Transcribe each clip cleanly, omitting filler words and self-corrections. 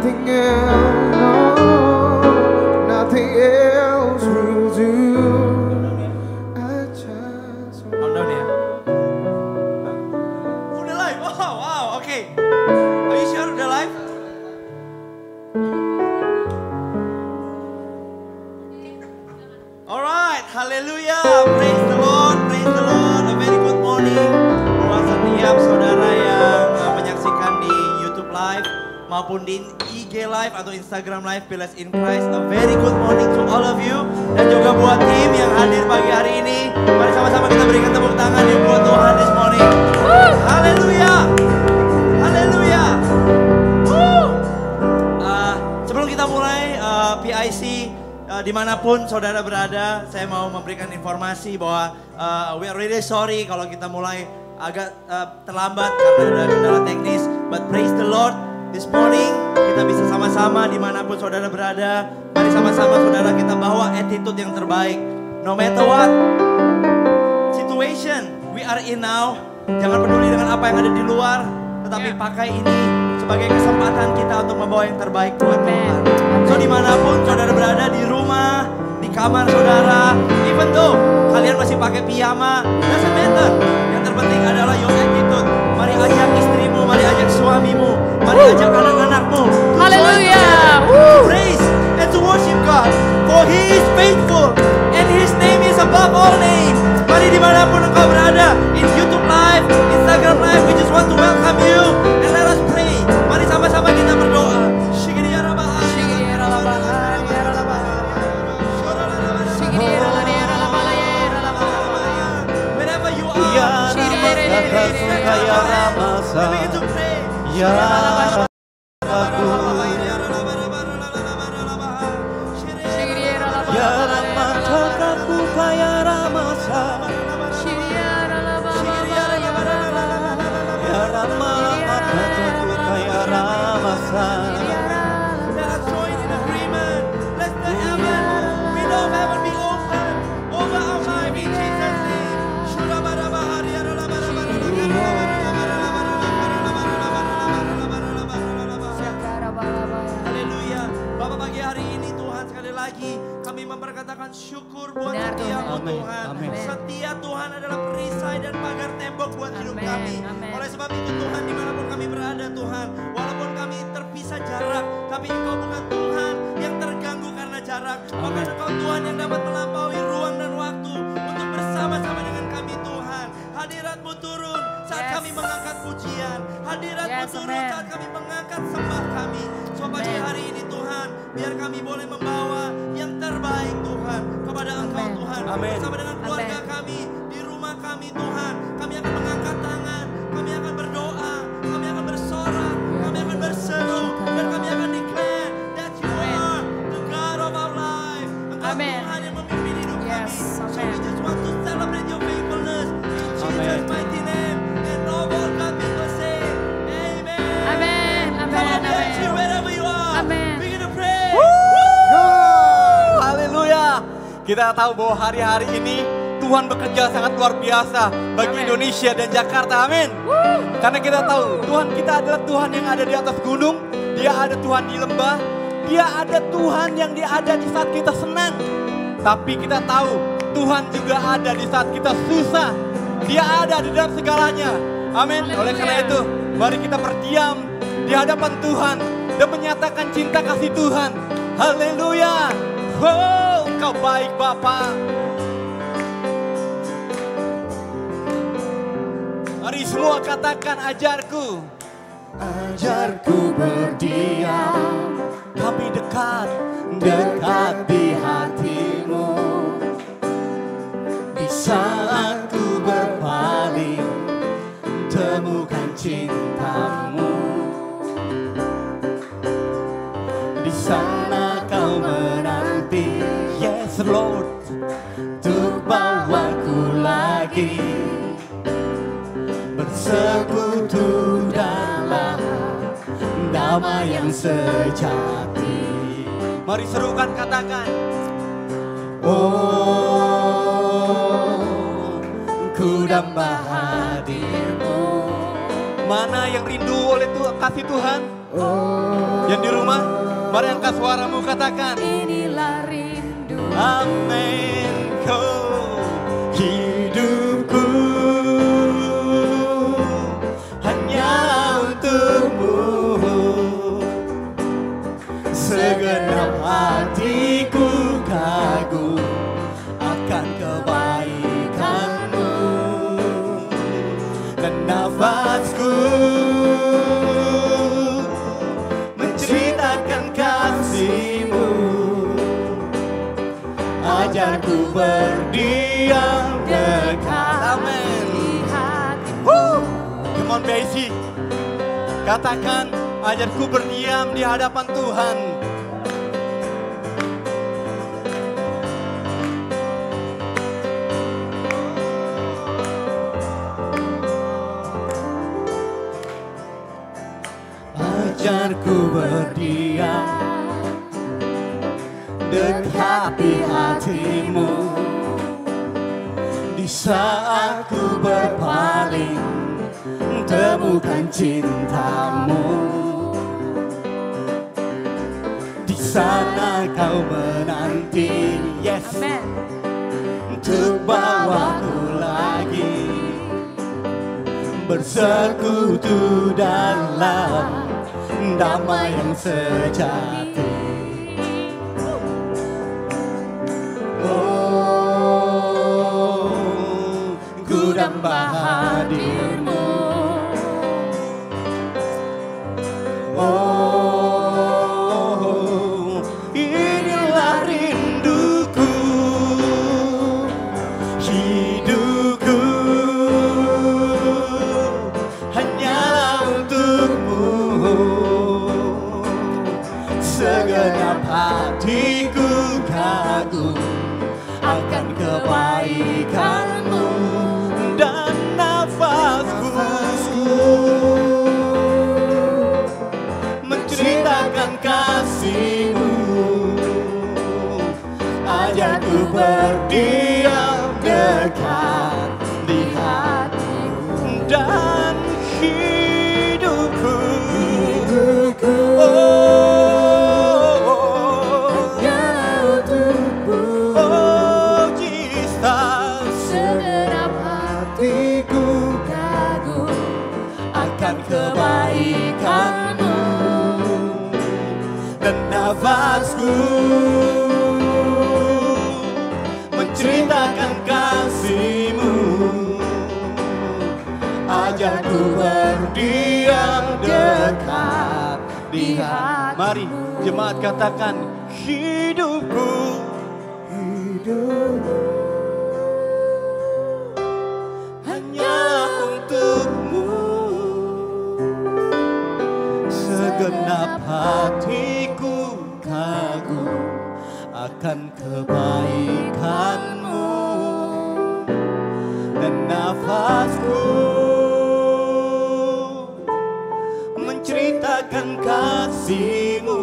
nothing else, no, nothing else will do. I just Countdown ya. Udah live. Oh, wow, oke. Are you sure udah live? Alright, haleluya. Praise the Lord, praise the Lord. A very good morning buat setiap saudara yang menyaksikan di YouTube Live maupun di IG Live atau Instagram Live Pillars in Christ. A very good morning to all of you. Dan juga buat tim yang hadir pagi hari ini. Mari sama-sama kita berikan tepuk tangan ya buat Tuhan this morning. Haleluya. Haleluya. Sebelum kita mulai PIC, dimanapun saudara berada, saya mau memberikan informasi bahwa we are really sorry kalau kita mulai agak terlambat karena ada kendala teknis. But praise the Lord, this morning kita bisa sama-sama dimanapun saudara berada. Mari sama-sama saudara kita bawa attitude yang terbaik. No matter what situation we are in now, jangan peduli dengan apa yang ada di luar, tetapi pakai ini sebagai kesempatan kita untuk membawa yang terbaik buat Tuhan. So dimanapun saudara berada, di rumah, di kamar saudara, even though kalian masih pakai piyama, doesn't matter. Yang terpenting adalah your attitude. Mari ajak istrimu, mari ajak suamimu, mari ajak anak-anakmu. Hallelujah. To praise and to worship God, for He is faithful and His name is above all name. Mari dimanapun engkau berada, in YouTube Live, Instagram Live, we just want to welcome you and let us pray. Mari sama-sama kita berdoa. Wherever you are, begin to pray. Let us join in agreement. Let the heaven, window of heaven be open over our life in Jesus' name. Haleluya. Bapak pagi hari ini Tuhan sekali lagi kami memperkatakan syukur buat setiamu Tuhan. Setia Tuhan adalah perisai dan pagar tembok buat hidup kami. Oleh sebab itu Tuhan dimanapun kami berada Tuhan, walaupun kami terpisah jarak, tapi Engkau bukan Tuhan yang terganggu karena jarak. Bahkan Engkau Tuhan yang dapat melampaui ruang dan waktu untuk bersama-sama dengan kami Tuhan. Hadirat-Mu turun saat kami mengangkat pujian. Hadirat-Mu turun saat kami mengangkat sembah kami. So pagi hari ini Tuhan, biar kami boleh membawa yang terbaik Tuhan kepada Engkau Tuhan. Bersama dengan keluarga kami, di rumah kami Tuhan, kami akan mengangkat tangan, kami akan berdoa, kami akan bersorak, kami akan berseru, dan kami akan declare that you are the God of our life. Engkau Tuhan yang memimpin hidup kami. So we just want to celebrate your faithfulness in Jesus' mighty name. And all God people say, Amen. Amen. Come on, PIC, wherever you are, begin to pray. Haleluya. Kita tahu bahwa hari-hari ini Tuhan bekerja sangat luar biasa bagi Indonesia dan Jakarta. Amin. Karena kita tahu Tuhan kita adalah Tuhan yang ada di atas gunung. Dia ada Tuhan di lembah. Dia ada Tuhan yang ada di saat kita senang. Tapi kita tahu Tuhan juga ada di saat kita susah. Dia ada di dalam segalanya. Amin. Oleh karena itu mari kita berdiam di hadapan Tuhan dan menyatakan cinta kasih Tuhan. Haleluya. Oh, Engkau baik Bapa. Mari semua katakan ajarku. ajarku berdiam, Kami dekat dekat di hatimu. Di saat ku berpaling, temukan cintamu. Di sana kau menanti, Yes Lord. untuk bawaku lagi bersekutu dalam damai yang sejati. Mari serukan katakan. Oh, ku damba hadirmu. Mana yang rindu oleh kasih Tuhan? Yang di rumah, mari angkat suaramu katakan. Inilah rindu. Amin. Kau hidupku hanya untukmu. Segenap hatiku kagum akan kebaikanmu. Dan nafasku menceritakan kasih-Mu. Ajarku berdiam dekat. Amin. Come on Daisy. Katakan, ajarku berdiam di hadapan Tuhan. Ajarku berdiam dekati hati-Mu. Di saat ku berpaling, temukan cinta-Mu. Di sana kau menanti, yes, Amen. untuk bawaku lagi bersekutu dalam damai yang sejati. Oh, ku damba hadir-Mu. Oh, inilah rinduku, hidupku hanyalah untukmu. Segenap hatiku kagum akan kebaikan-Mu. Dan nafasku menceritakan kasih-Mu. Ajarku berdiam dekat di hati-Mu. Dan hidupku, oh Jesus, Segenap hatiku kagum akan kebaikan-Mu. Dan nafasku menceritakan kasih-Mu. Ajarku berdiam dekat di hati. Mari jemaat katakan, hidupku, hanya untuk-Mu. Segenap hatiku kagum akan kebaikan-Mu. Dan nafasku menceritakan kasih-Mu.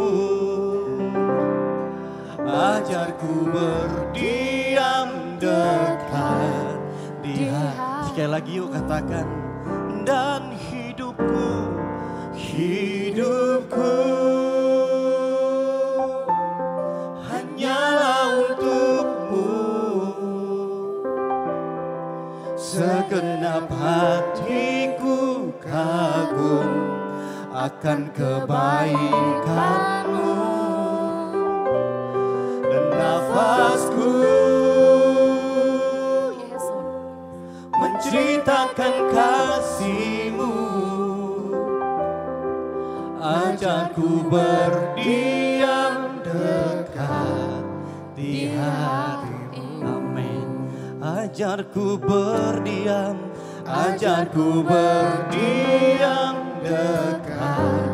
Ajarku berdiam dekat di hati. Sekali lagi yuk katakan. Dan hidupku hanyalah untuk-Mu. Segenap hatiku kagum akan kebaikan-Mu. Dan nafasku menceritakan kasih-Mu. Ajarku berdiam dekat di hati-Mu. Amin. Ajarku berdiam dekat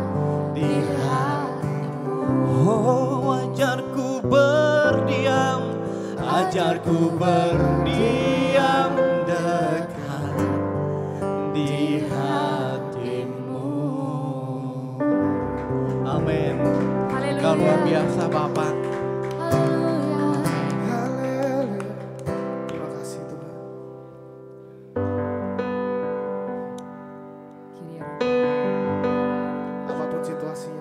di hati-Mu. Oh, ajarku berdiam dekat di hati-Mu. Amin. Kau luar biasa Bapak. Terima kasih Tuhan. Apapun situasi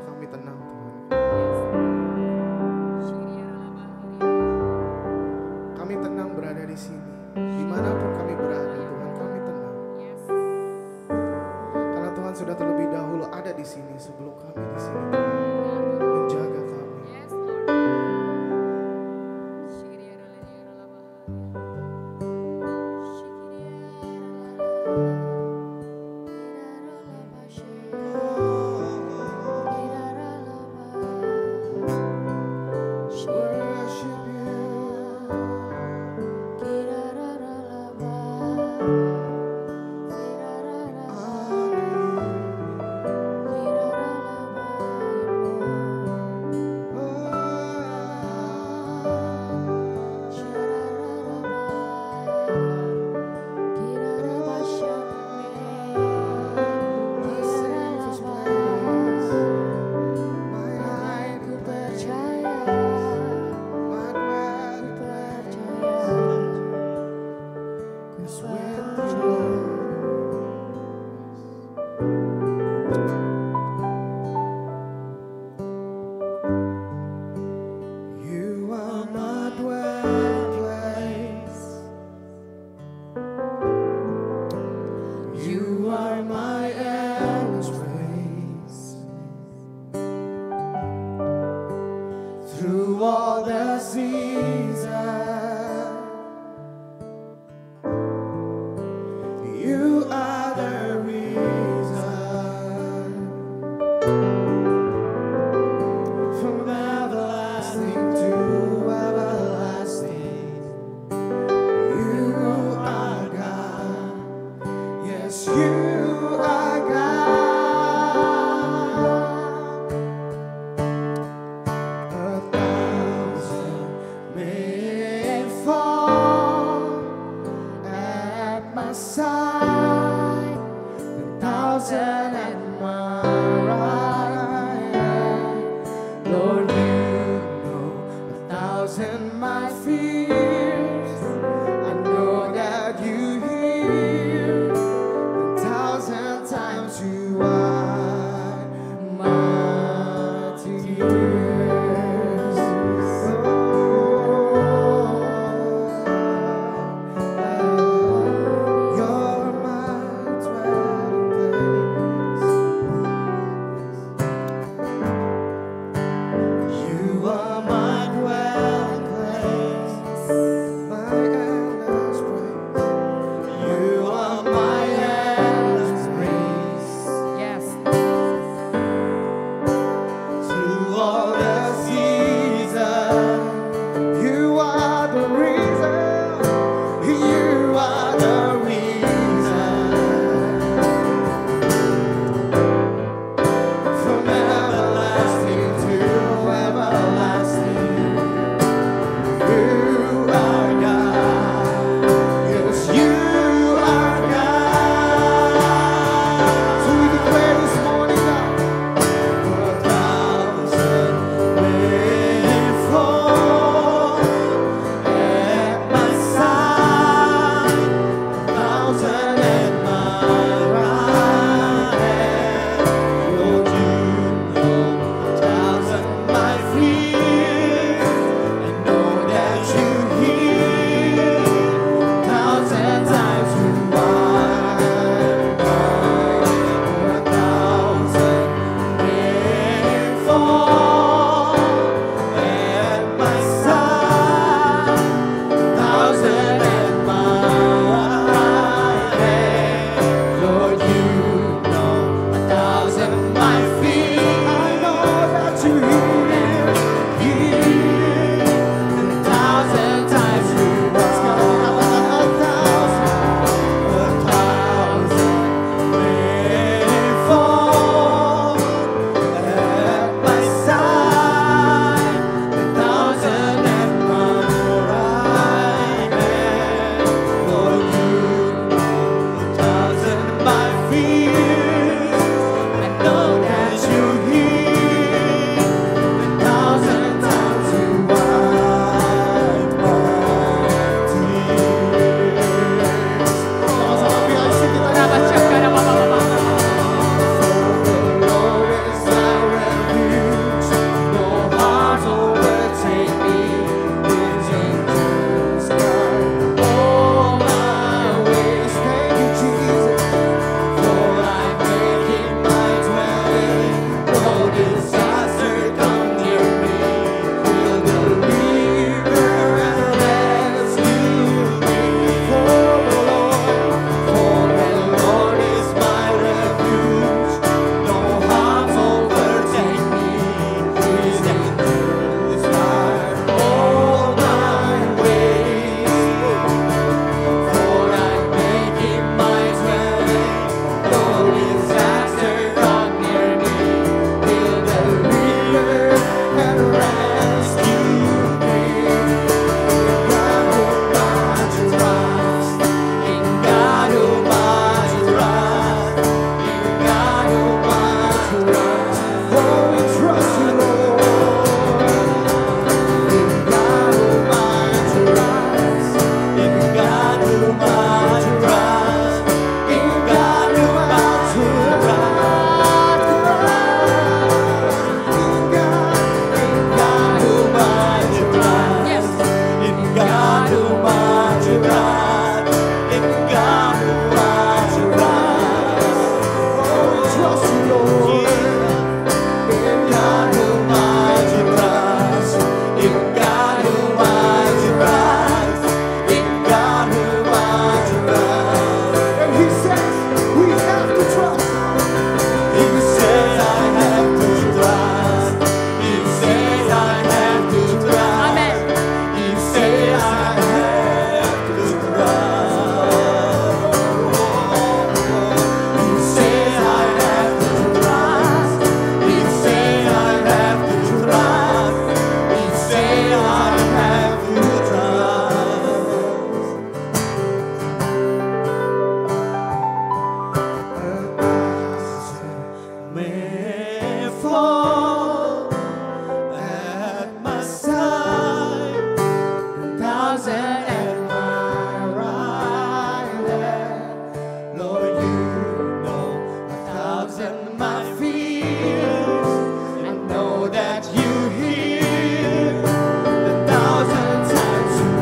dulu ada di sini sebelum kami di sini. Menjaga kami. Worship you. fall at my side, 1,000 at my right hand. Lord, you know 1,000 my fears. I know that you hear 1,000 times you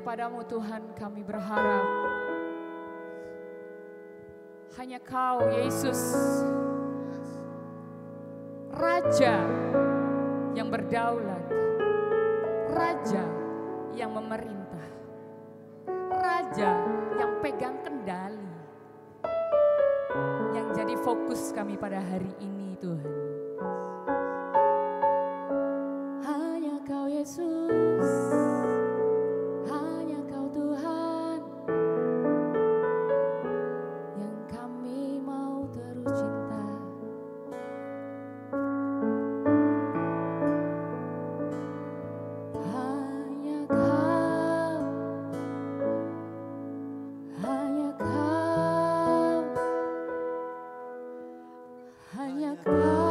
Kepadamu Tuhan kami berharap. Hanya Kau Yesus, Raja yang berdaulat, Raja yang memerintah, Raja yang pegang kendali, yang jadi fokus kami pada hari ini Tuhan. Hanya Kau Yesus, hanya Kau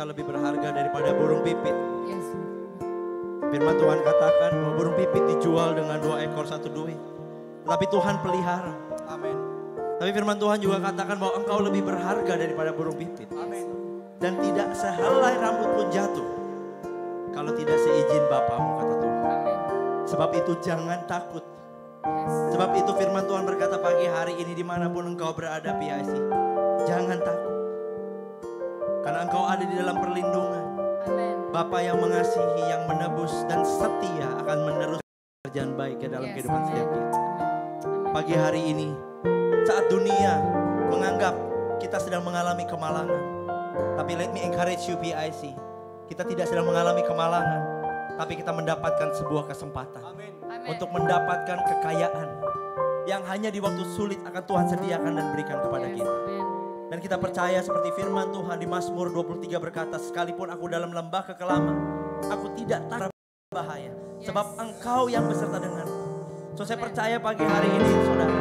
kita lebih berharga daripada burung pipit. Yes. Firman Tuhan katakan bahwa burung pipit dijual dengan 2 ekor 1 duit. Tapi Tuhan pelihara. Amin. Tapi firman Tuhan juga katakan bahwa engkau lebih berharga daripada burung pipit. Amin. Dan tidak sehelai rambut pun jatuh kalau tidak seizin Bapamu, kata Tuhan. Sebab itu jangan takut. Sebab itu firman Tuhan berkata pagi hari ini dimanapun engkau berada PIC. Jangan takut. Karena engkau ada di dalam perlindungan. Bapa yang mengasihi, yang menebus dan setia akan menerus pekerjaan baik ke dalam kehidupan setiap kita. Pagi hari ini saat dunia menganggap kita sedang mengalami kemalangan. Tapi let me encourage you PIC. Kita tidak sedang mengalami kemalangan. Tapi kita mendapatkan sebuah kesempatan. Amin. Untuk mendapatkan kekayaan. Yang hanya di waktu sulit akan Tuhan sediakan dan berikan kepada kita. Dan kita percaya seperti firman Tuhan di Mazmur 23 berkata, sekalipun aku dalam lembah kekelaman, aku tidak takut bahaya. Sebab engkau yang beserta denganku. So saya percaya pagi hari ini saudara,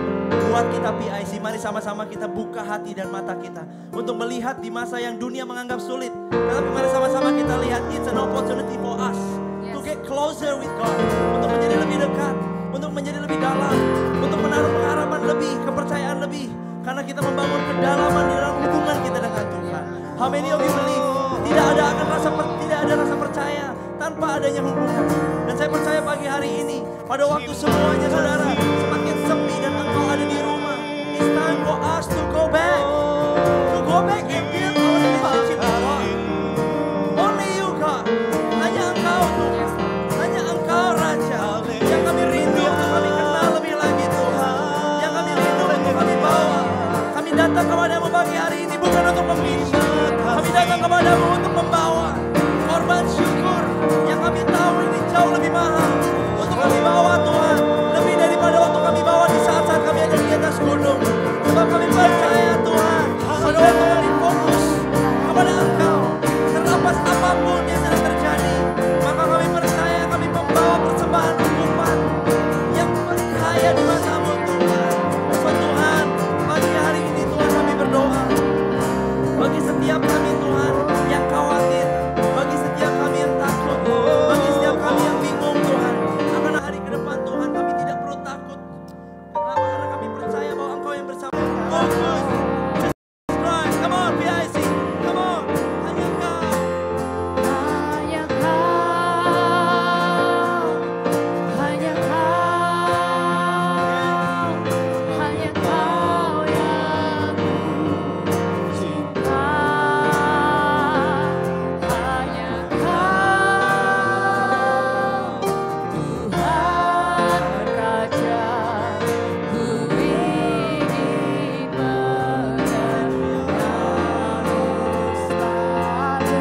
buat kita PIC, mari sama-sama kita buka hati dan mata kita untuk melihat di masa yang dunia menganggap sulit. Tetapi mari sama-sama kita lihat, it's an opportunity for us to get closer with God. Untuk menjadi lebih dekat, untuk menjadi lebih dalam, untuk menaruh pengharapan lebih, kepercayaan lebih. Karena kita membangun kedalaman di dalam hubungan kita dengan Tuhan. How many of you believe? Tidak ada rasa percaya tanpa adanya hubungan. Dan saya percaya pagi hari ini, pada waktu semuanya saudara semakin sepi dan engkau ada di rumah, it's time for us to go back and build our relationship with God. Only you God, hanya engkau Tuhan, hanya engkau Raja, yang kami rindu untuk kami kenal lebih lagi Tuhan, yang kami rindu untuk kami bawa. Kami datang kepadamu pagi hari ini bukan untuk meminta, kami datang kepadamu untuk membawa korban syukur yang kami tahu ini jauh lebih mahal untuk kami bawa Tuhan, lebih daripada waktu kami bawa di saat-saat kami ada di atas gunung. Sebab kami percaya Tuhan, pada waktu kami fokus kepada Engkau, terlepas apapun yang sedang terjadi, maka kami percaya kami membawa persembahan hukuman yang berkaya di matamu Tuhan. So Tuhan, pagi hari ini Tuhan kami berdoa bagi setiap kami Tuhan yang khawatir, bagi setiap kami yang takut, bagi setiap kami yang bingung Tuhan, akan hari ke depan Tuhan kami tidak perlu takut. Kenapa? Karena kami percaya bahwa Engkau yang bersama. Fokus, Jesus Christ, come on PIC, come on, hanya Engkau. Hanya Kau, hanya Kau yang cinta, hanya Kau, Tuhan Raja, ku ingin mengenalmu selalu.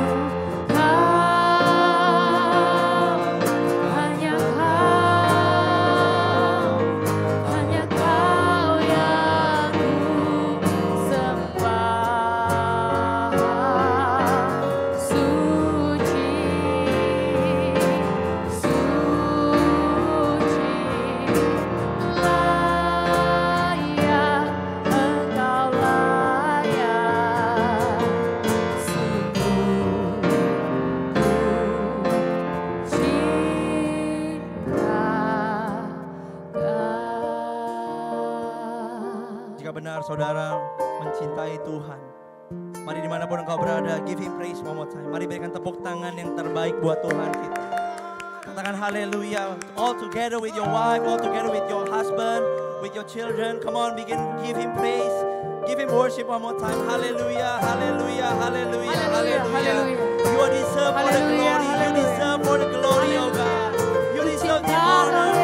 Hanya Kau yang ku sembah, suci, layak, Engkau layak, sungguh Jika benar saudara mencintai Tuhan, mari dimanapun engkau berada, give Him praise one more time. Mari berikan tepuk tangan yang terbaik buat Tuhan kita. Katakan haleluya, all together with your wife, all together with your husband, with your children. Come on, begin give Him praise, give Him worship one more time. Hallelujah, hallelujah, hallelujah, hallelujah. hallelujah. You deserve for the glory, you deserve for the glory, oh God. You deserve the honor,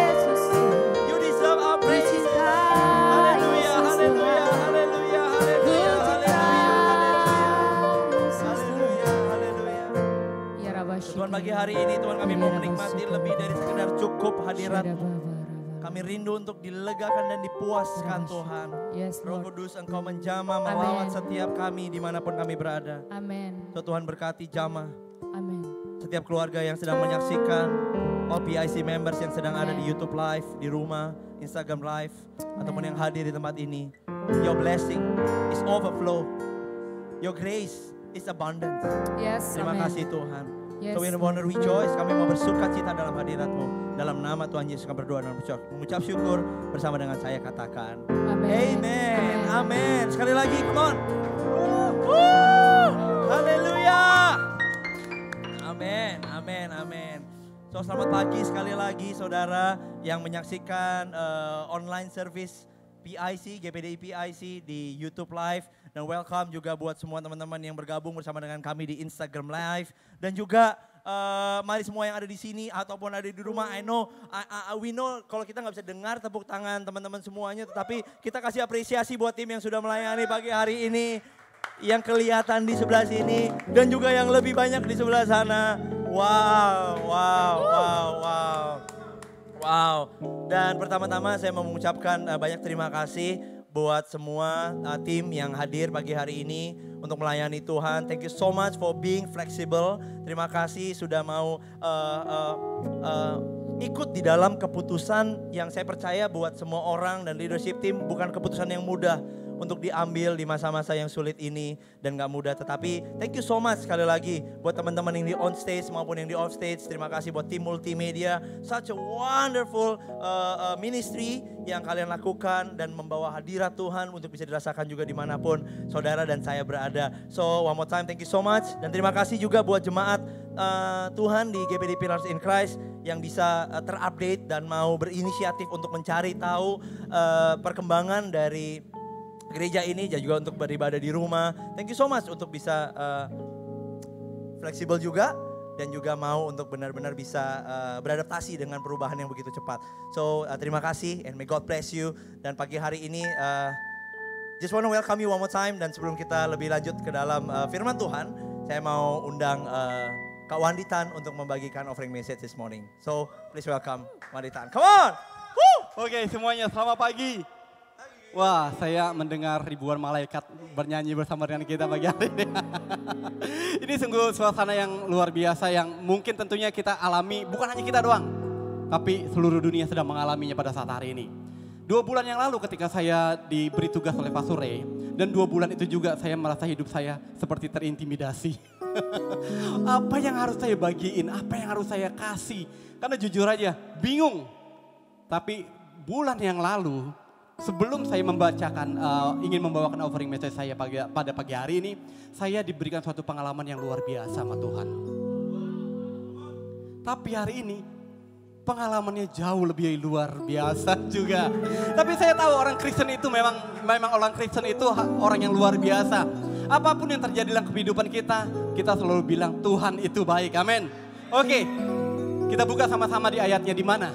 you deserve our praise. Hallelujah, hallelujah, hallelujah, hallelujah, hallelujah, hallelujah. Ya Rabba Tuhan pagi hari ini Tuhan kami mau menikmati lebih dari sekedar cukup hadirat. Kami rindu untuk dilegakan dan dipuaskan Tuhan. Yes, Roh Lord. Kudus Engkau menjamah melawat Amen. setiap kami dimanapun kami berada. Amin. So Tuhan berkati jamah Amin. setiap keluarga yang sedang menyaksikan, all PIC members yang sedang ada di YouTube Live, di rumah, Instagram Live, ataupun yang hadir di tempat ini. Your blessing is overflow. Your grace is abundance. Yes, Terima amen. kasih Tuhan. Yes. So we want to rejoice, kami mau bersuka cita dalam hadirat-Mu. Dalam nama Tuhan Yesus kami berdoa dan mengucap syukur bersama dengan saya katakan. Amen. Amen. Amen. Sekali lagi, come on. Haleluya. Amin, amin, amin. So selamat pagi sekali lagi saudara yang menyaksikan online service PIC, GPDI PIC di YouTube Live. Dan welcome juga buat semua teman-teman yang bergabung bersama dengan kami di Instagram Live. Dan juga mari semua yang ada di sini ataupun ada di rumah, we know kalau kita nggak bisa dengar tepuk tangan teman-teman semuanya. Tetapi kita kasih apresiasi buat tim yang sudah melayani pagi hari ini. Yang kelihatan di sebelah sini dan juga yang lebih banyak di sebelah sana. Wow. Dan pertama-tama saya mau mengucapkan banyak terima kasih buat semua tim yang hadir pagi hari ini untuk melayani Tuhan. Thank you so much for being flexible. Terima kasih sudah mau ikut di dalam keputusan yang saya percaya buat semua orang dan leadership team bukan keputusan yang mudah untuk diambil di masa-masa yang sulit ini dan gak mudah. Tetapi thank you so much sekali lagi buat teman-teman yang di on stage maupun yang di off stage. Terima kasih buat tim multimedia. Such a wonderful ministry yang kalian lakukan dan membawa hadirat Tuhan untuk bisa dirasakan juga dimanapun saudara dan saya berada. So one more time thank you so much. Dan terima kasih juga buat jemaat Tuhan di GPD Pillars in Christ yang bisa terupdate dan mau berinisiatif untuk mencari tahu perkembangan dari gereja ini dan juga untuk beribadah di rumah. Thank you so much untuk bisa fleksibel juga dan juga mau untuk benar-benar bisa beradaptasi dengan perubahan yang begitu cepat. So terima kasih and may God bless you. Dan pagi hari ini just want to welcome you one more time. Dan sebelum kita lebih lanjut ke dalam firman Tuhan, saya mau undang Kak Wanditan untuk membagikan offering message this morning. So please welcome Wanditan. Come on! Oke, semuanya selamat pagi. Wah, saya mendengar ribuan malaikat bernyanyi bersama dengan kita pagi hari ini. Ini sungguh suasana yang luar biasa yang mungkin tentunya kita alami, bukan hanya kita doang. Tapi seluruh dunia sedang mengalaminya pada saat hari ini. 2 bulan yang lalu ketika saya diberi tugas oleh Pak Sure, dan 2 bulan itu juga saya merasa hidup saya seperti terintimidasi. Apa yang harus saya bagiin, apa yang harus saya kasih. Karena jujur aja, bingung. Tapi bulan yang lalu, sebelum saya membacakan, ingin membawakan offering message saya pada pagi hari ini, saya diberikan suatu pengalaman yang luar biasa sama Tuhan. Tapi hari ini, pengalamannya jauh lebih luar biasa juga. Tapi saya tahu orang Kristen itu memang orang Kristen itu orang yang luar biasa. Apapun yang terjadi dalam kehidupan kita selalu bilang Tuhan itu baik, amin. Oke, kita buka sama-sama di ayatnya di mana?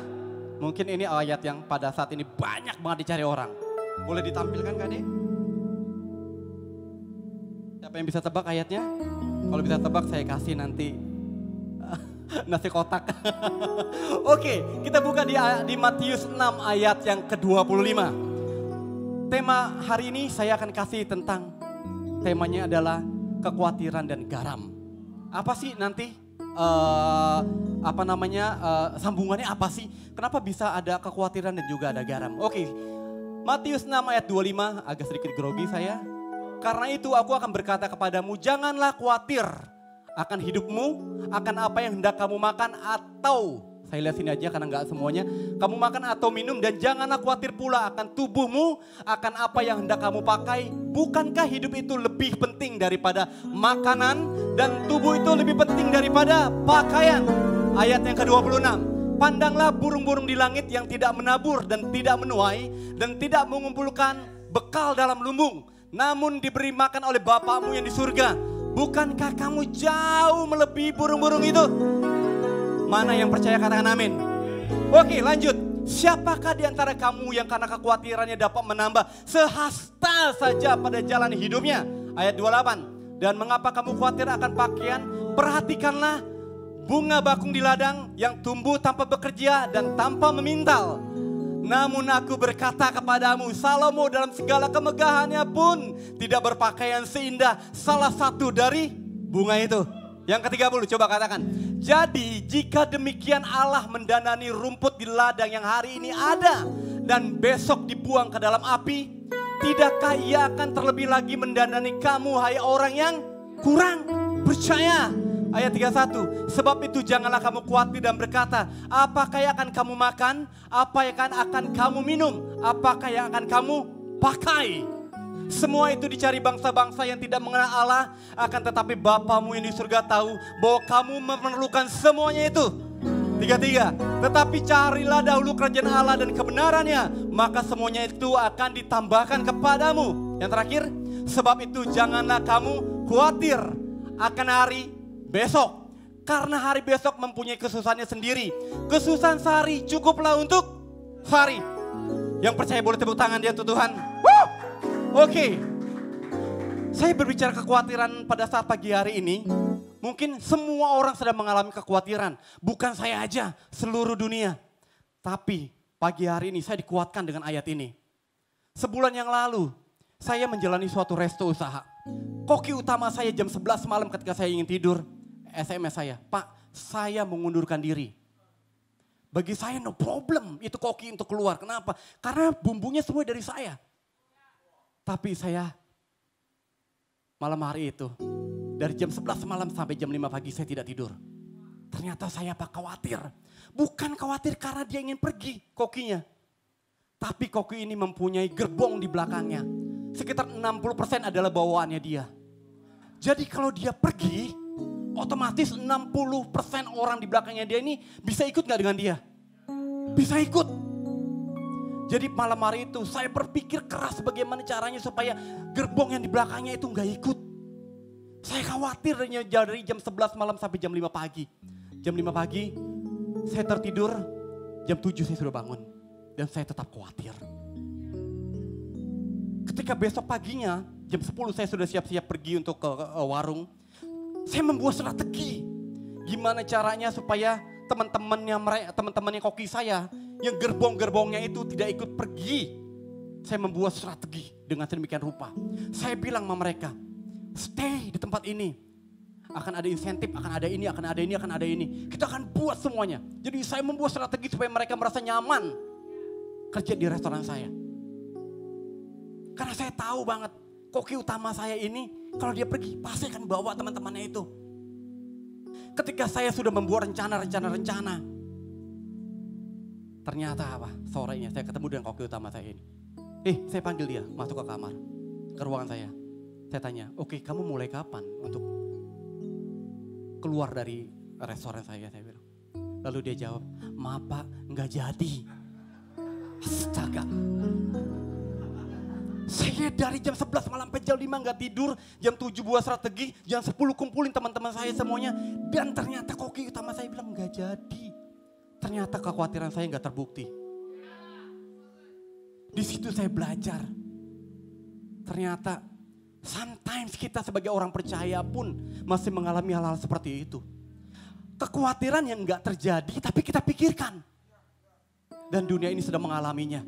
Mungkin ini ayat yang pada saat ini banyak banget dicari orang. Boleh ditampilkan Kak Ade? Siapa yang bisa tebak ayatnya? Kalau bisa tebak saya kasih nanti nasi kotak. Oke, kita buka di Matius 6 ayat yang ke-25. Tema hari ini saya akan kasih tentang, temanya adalah kekhawatiran dan garam. Apa sih nanti? Sambungannya apa sih? Kenapa bisa ada kekhawatiran dan juga ada garam? Oke, Matius 6 ayat 25, agak sedikit grogi saya. Karena itu aku akan berkata kepadamu, janganlah khawatir akan hidupmu, akan apa yang hendak kamu makan atau, saya lihat sini aja karena nggak semuanya, kamu makan atau minum, dan janganlah khawatir pula akan tubuhmu, akan apa yang hendak kamu pakai. Bukankah hidup itu lebih penting daripada makanan dan tubuh itu lebih penting daripada pakaian? Ayat yang ke-26. Pandanglah burung-burung di langit yang tidak menabur dan tidak menuai dan tidak mengumpulkan bekal dalam lumbung, namun diberi makan oleh Bapakmu yang di surga. Bukankah kamu jauh melebihi burung-burung itu? Mana yang percaya katakan amin. Oke, lanjut. Siapakah di antara kamu yang karena kekhawatirannya dapat menambah sehasta saja pada jalan hidupnya? Ayat 28. Dan mengapa kamu khawatir akan pakaian? Perhatikanlah bunga bakung di ladang yang tumbuh tanpa bekerja dan tanpa memintal. Namun aku berkata kepadamu, Salomo dalam segala kemegahannya pun tidak berpakaian seindah salah satu dari bunga itu. Yang ke-30, coba katakan. Jadi jika demikian Allah mendanani rumput di ladang yang hari ini ada dan besok dibuang ke dalam api, tidakkah ia akan terlebih lagi mendanani kamu, hai orang yang kurang percaya. Ayat 31, sebab itu janganlah kamu khawatir dan berkata, apakah yang akan kamu makan, apa yang akan kamu minum, apakah yang akan kamu pakai. Semua itu dicari bangsa-bangsa yang tidak mengenal Allah, akan tetapi Bapamu yang di surga tahu bahwa kamu memerlukan semuanya itu. 33, tetapi carilah dahulu kerajaan Allah dan kebenarannya, maka semuanya itu akan ditambahkan kepadamu. Yang terakhir, sebab itu janganlah kamu khawatir akan hari besok, karena hari besok mempunyai kesusahannya sendiri. Kesusahan sehari cukuplah untuk sehari. Yang percaya boleh tepuk tangan dia tuh Tuhan. Oke. Saya berbicara kekhawatiran pada saat pagi hari ini. Mungkin semua orang sedang mengalami kekhawatiran. Bukan saya aja, seluruh dunia. Tapi pagi hari ini saya dikuatkan dengan ayat ini. Sebulan yang lalu saya menjalani suatu resto usaha. Koki utama saya jam 11 malam ketika saya ingin tidur. SMS saya, Pak, saya mengundurkan diri. Bagi saya no problem itu koki untuk keluar. Kenapa? Karena bumbunya semua dari saya. Tapi saya malam hari itu, dari jam 11 malam sampai jam 5 pagi saya tidak tidur. Ternyata saya khawatir. Bukan khawatir karena dia ingin pergi kokinya. Tapi koki ini mempunyai gerbong di belakangnya. Sekitar 60% adalah bawaannya dia. Jadi kalau dia pergi, otomatis 60% orang di belakangnya dia ini bisa ikut gak dengan dia? Bisa ikut. Jadi malam hari itu saya berpikir keras bagaimana caranya supaya gerbong yang di belakangnya itu gak ikut. Saya khawatir dari jam 11 malam sampai jam 5 pagi. Jam 5 pagi saya tertidur, jam 7 saya sudah bangun. Dan saya tetap khawatir. Ketika besok paginya, jam 10 saya sudah siap-siap pergi untuk ke warung. Saya membuat strategi. Gimana caranya supaya teman-temannya koki saya yang gerbong-gerbongnya itu tidak ikut pergi. Saya membuat strategi dengan sedemikian rupa. Saya bilang sama mereka, stay di tempat ini. Akan ada insentif, akan ada ini, akan ada ini, akan ada ini. Kita akan buat semuanya. Jadi saya membuat strategi supaya mereka merasa nyaman kerja di restoran saya. Karena saya tahu banget koki utama saya ini kalau dia pergi pasti akan bawa teman-temannya itu. Ketika saya sudah membuat rencana. Ternyata apa? Sorenya saya ketemu dengan koki utama saya ini. Saya panggil dia masuk ke kamar, ke ruangan saya. Saya tanya, oke, kamu mulai kapan untuk keluar dari restoran saya bilang. Lalu dia jawab, maaf Pak, nggak jadi. Astaga. Saya dari jam 11 malam sampai jam 5 gak tidur, jam 7 buat strategi, jam 10 kumpulin teman-teman saya semuanya. Dan ternyata koki utama saya bilang gak jadi. Ternyata kekhawatiran saya gak terbukti. Di situ saya belajar. Ternyata sometimes kita sebagai orang percaya pun masih mengalami hal-hal seperti itu. Kekhawatiran yang gak terjadi tapi kita pikirkan. Dan dunia ini sedang mengalaminya.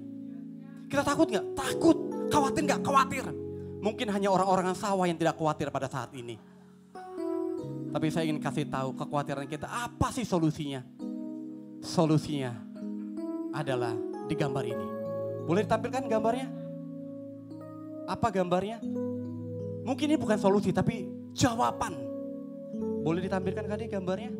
Kita takut gak? Takut. Khawatir gak? Khawatir. Mungkin hanya orang-orang yang sawah yang tidak khawatir pada saat ini. Tapi saya ingin kasih tahu kekhawatiran kita apa sih solusinya? Solusinya adalah di gambar ini. Boleh ditampilkan gambarnya? Apa gambarnya? Mungkin ini bukan solusi tapi jawaban. Boleh ditampilkan tadi gambarnya?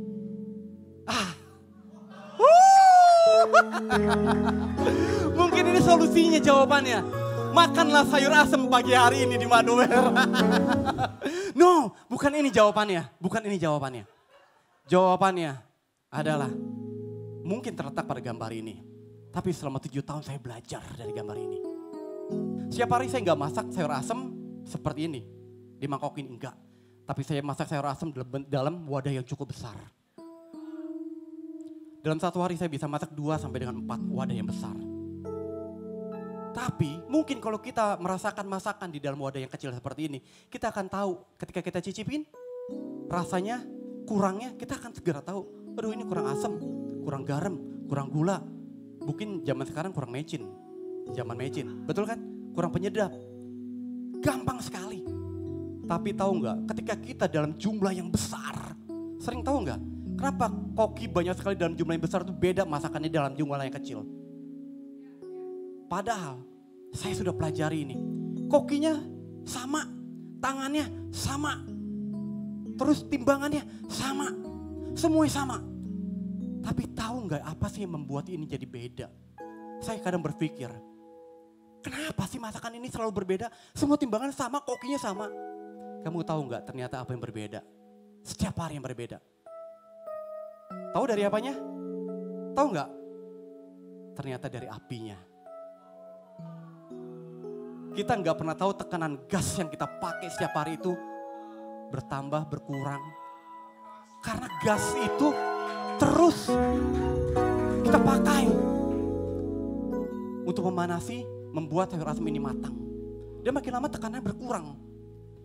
Mungkin ini solusinya, jawabannya. Makanlah sayur asem pagi hari ini di Manuwer. No, bukan ini jawabannya. Bukan ini jawabannya. Jawabannya adalah mungkin terletak pada gambar ini. Tapi selama 7 tahun saya belajar dari gambar ini. Setiap hari saya nggak masak sayur asem seperti ini. Di mangkok ini enggak. Tapi saya masak sayur asem dalam wadah yang cukup besar. Dalam satu hari saya bisa masak 2 sampai dengan 4 wadah yang besar. Tapi mungkin kalau kita merasakan masakan di dalam wadah yang kecil seperti ini, kita akan tahu ketika kita cicipin rasanya, kurangnya, kita akan segera tahu. Aduh ini kurang asam, kurang garam, kurang gula. Mungkin zaman sekarang kurang mecin, zaman mecin, betul kan? Kurang penyedap. Gampang sekali. Tapi tahu nggak? Ketika kita dalam jumlah yang besar, sering tahu nggak? Kenapa koki banyak sekali dalam jumlah yang besar itu beda masakannya dalam jumlah yang kecil? Padahal saya sudah pelajari ini. Kokinya sama, tangannya sama. Terus timbangannya sama, semuanya sama. Tapi tahu nggak apa sih yang membuat ini jadi beda? Saya kadang berpikir, kenapa sih masakan ini selalu berbeda? Semua timbangan sama, kokinya sama. Kamu tahu nggak ternyata apa yang berbeda? Setiap hari yang berbeda. Tahu dari apanya? Tahu nggak? Ternyata dari apinya. Kita nggak pernah tahu tekanan gas yang kita pakai setiap hari itu bertambah, berkurang. Karena gas itu terus kita pakai untuk memanasi, membuat sayur asem ini matang. Dan makin lama tekanannya berkurang.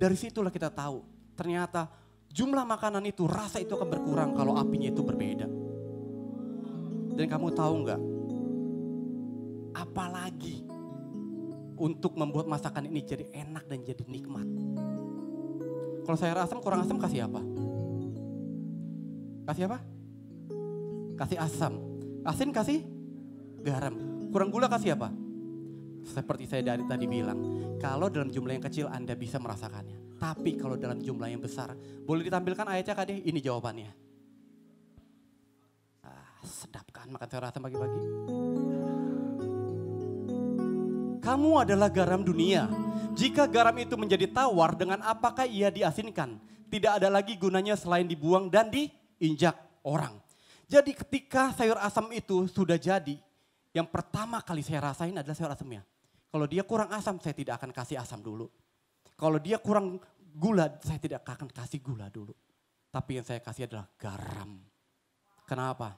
Dari situlah kita tahu ternyata jumlah makanan itu, rasa itu akan berkurang kalau apinya itu berbeda. Dan kamu tahu nggak? Apalagi untuk membuat masakan ini jadi enak dan jadi nikmat. Kalau sayur asam kurang asam kasih apa? Kasih apa? Kasih asam. Asin kasih garam. Kurang gula kasih apa? Seperti saya dari tadi bilang, kalau dalam jumlah yang kecil Anda bisa merasakannya. Tapi kalau dalam jumlah yang besar, boleh ditampilkan ayatnya Kak De? Ini jawabannya. Sedap kan makan sayur asam pagi-pagi? Kamu adalah garam dunia. Jika garam itu menjadi tawar, dengan apakah ia diasinkan? Tidak ada lagi gunanya selain dibuang dan diinjak orang. Jadi ketika sayur asam itu sudah jadi, yang pertama kali saya rasain adalah sayur asamnya. Kalau dia kurang asam, saya tidak akan kasih asam dulu. Kalau dia kurang gula, saya tidak akan kasih gula dulu. Tapi yang saya kasih adalah garam. Kenapa?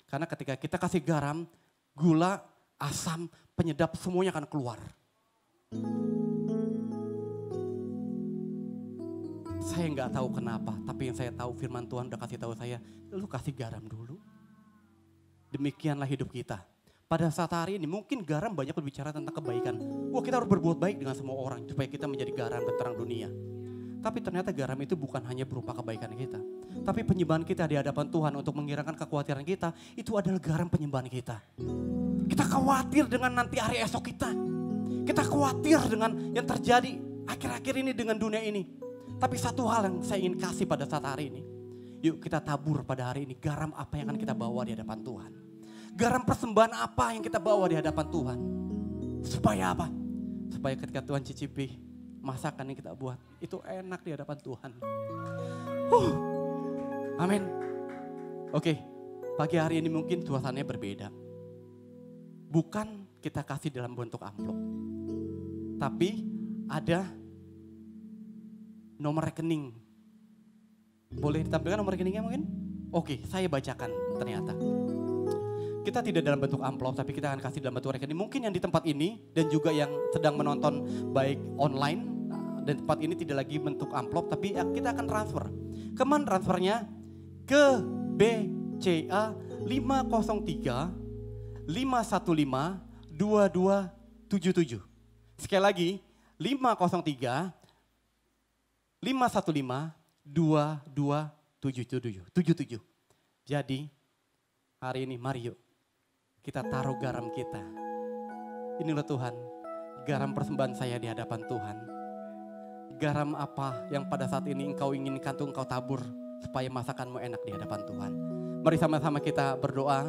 Karena ketika kita kasih garam, gula, asam, penyedap semuanya akan keluar. Saya nggak tahu kenapa, tapi yang saya tahu firman Tuhan udah kasih tahu saya, lu kasih garam dulu. Demikianlah hidup kita. Pada saat hari ini mungkin garam banyak berbicara tentang kebaikan. Wah, kita harus berbuat baik dengan semua orang supaya kita menjadi garam dan terang dunia. Tapi ternyata garam itu bukan hanya berupa kebaikan kita. Tapi penyembahan kita di hadapan Tuhan untuk menghilangkan kekhawatiran kita, itu adalah garam penyembahan kita. Kita khawatir dengan nanti hari esok kita. Kita khawatir dengan yang terjadi akhir-akhir ini dengan dunia ini. Tapi satu hal yang saya ingin kasih pada saat hari ini. Yuk kita tabur pada hari ini garam apa yang akan kita bawa di hadapan Tuhan. Garam persembahan apa yang kita bawa di hadapan Tuhan. Supaya apa? Supaya ketika Tuhan cicipi masakan yang kita buat, itu enak di hadapan Tuhan. Amin. Oke, pagi hari ini mungkin suasananya berbeda. Bukan kita kasih dalam bentuk amplop. Tapi ada nomor rekening. Boleh ditampilkan nomor rekeningnya mungkin? Oke, saya bacakan ternyata. Kita tidak dalam bentuk amplop, tapi kita akan kasih dalam bentuk rekening. Mungkin yang di tempat ini dan juga yang sedang menonton baik online dan tempat ini tidak lagi bentuk amplop, tapi kita akan transfer. Kemana transfernya? Ke BCA 503 515 2277. Sekali lagi 503 515 2277. Jadi hari ini mari yuk kita taruh garam kita. Inilah Tuhan, garam persembahan saya di hadapan Tuhan. Garam apa yang pada saat ini engkau inginkan tuh engkau tabur supaya masakanmu enak di hadapan Tuhan. Mari sama-sama kita berdoa.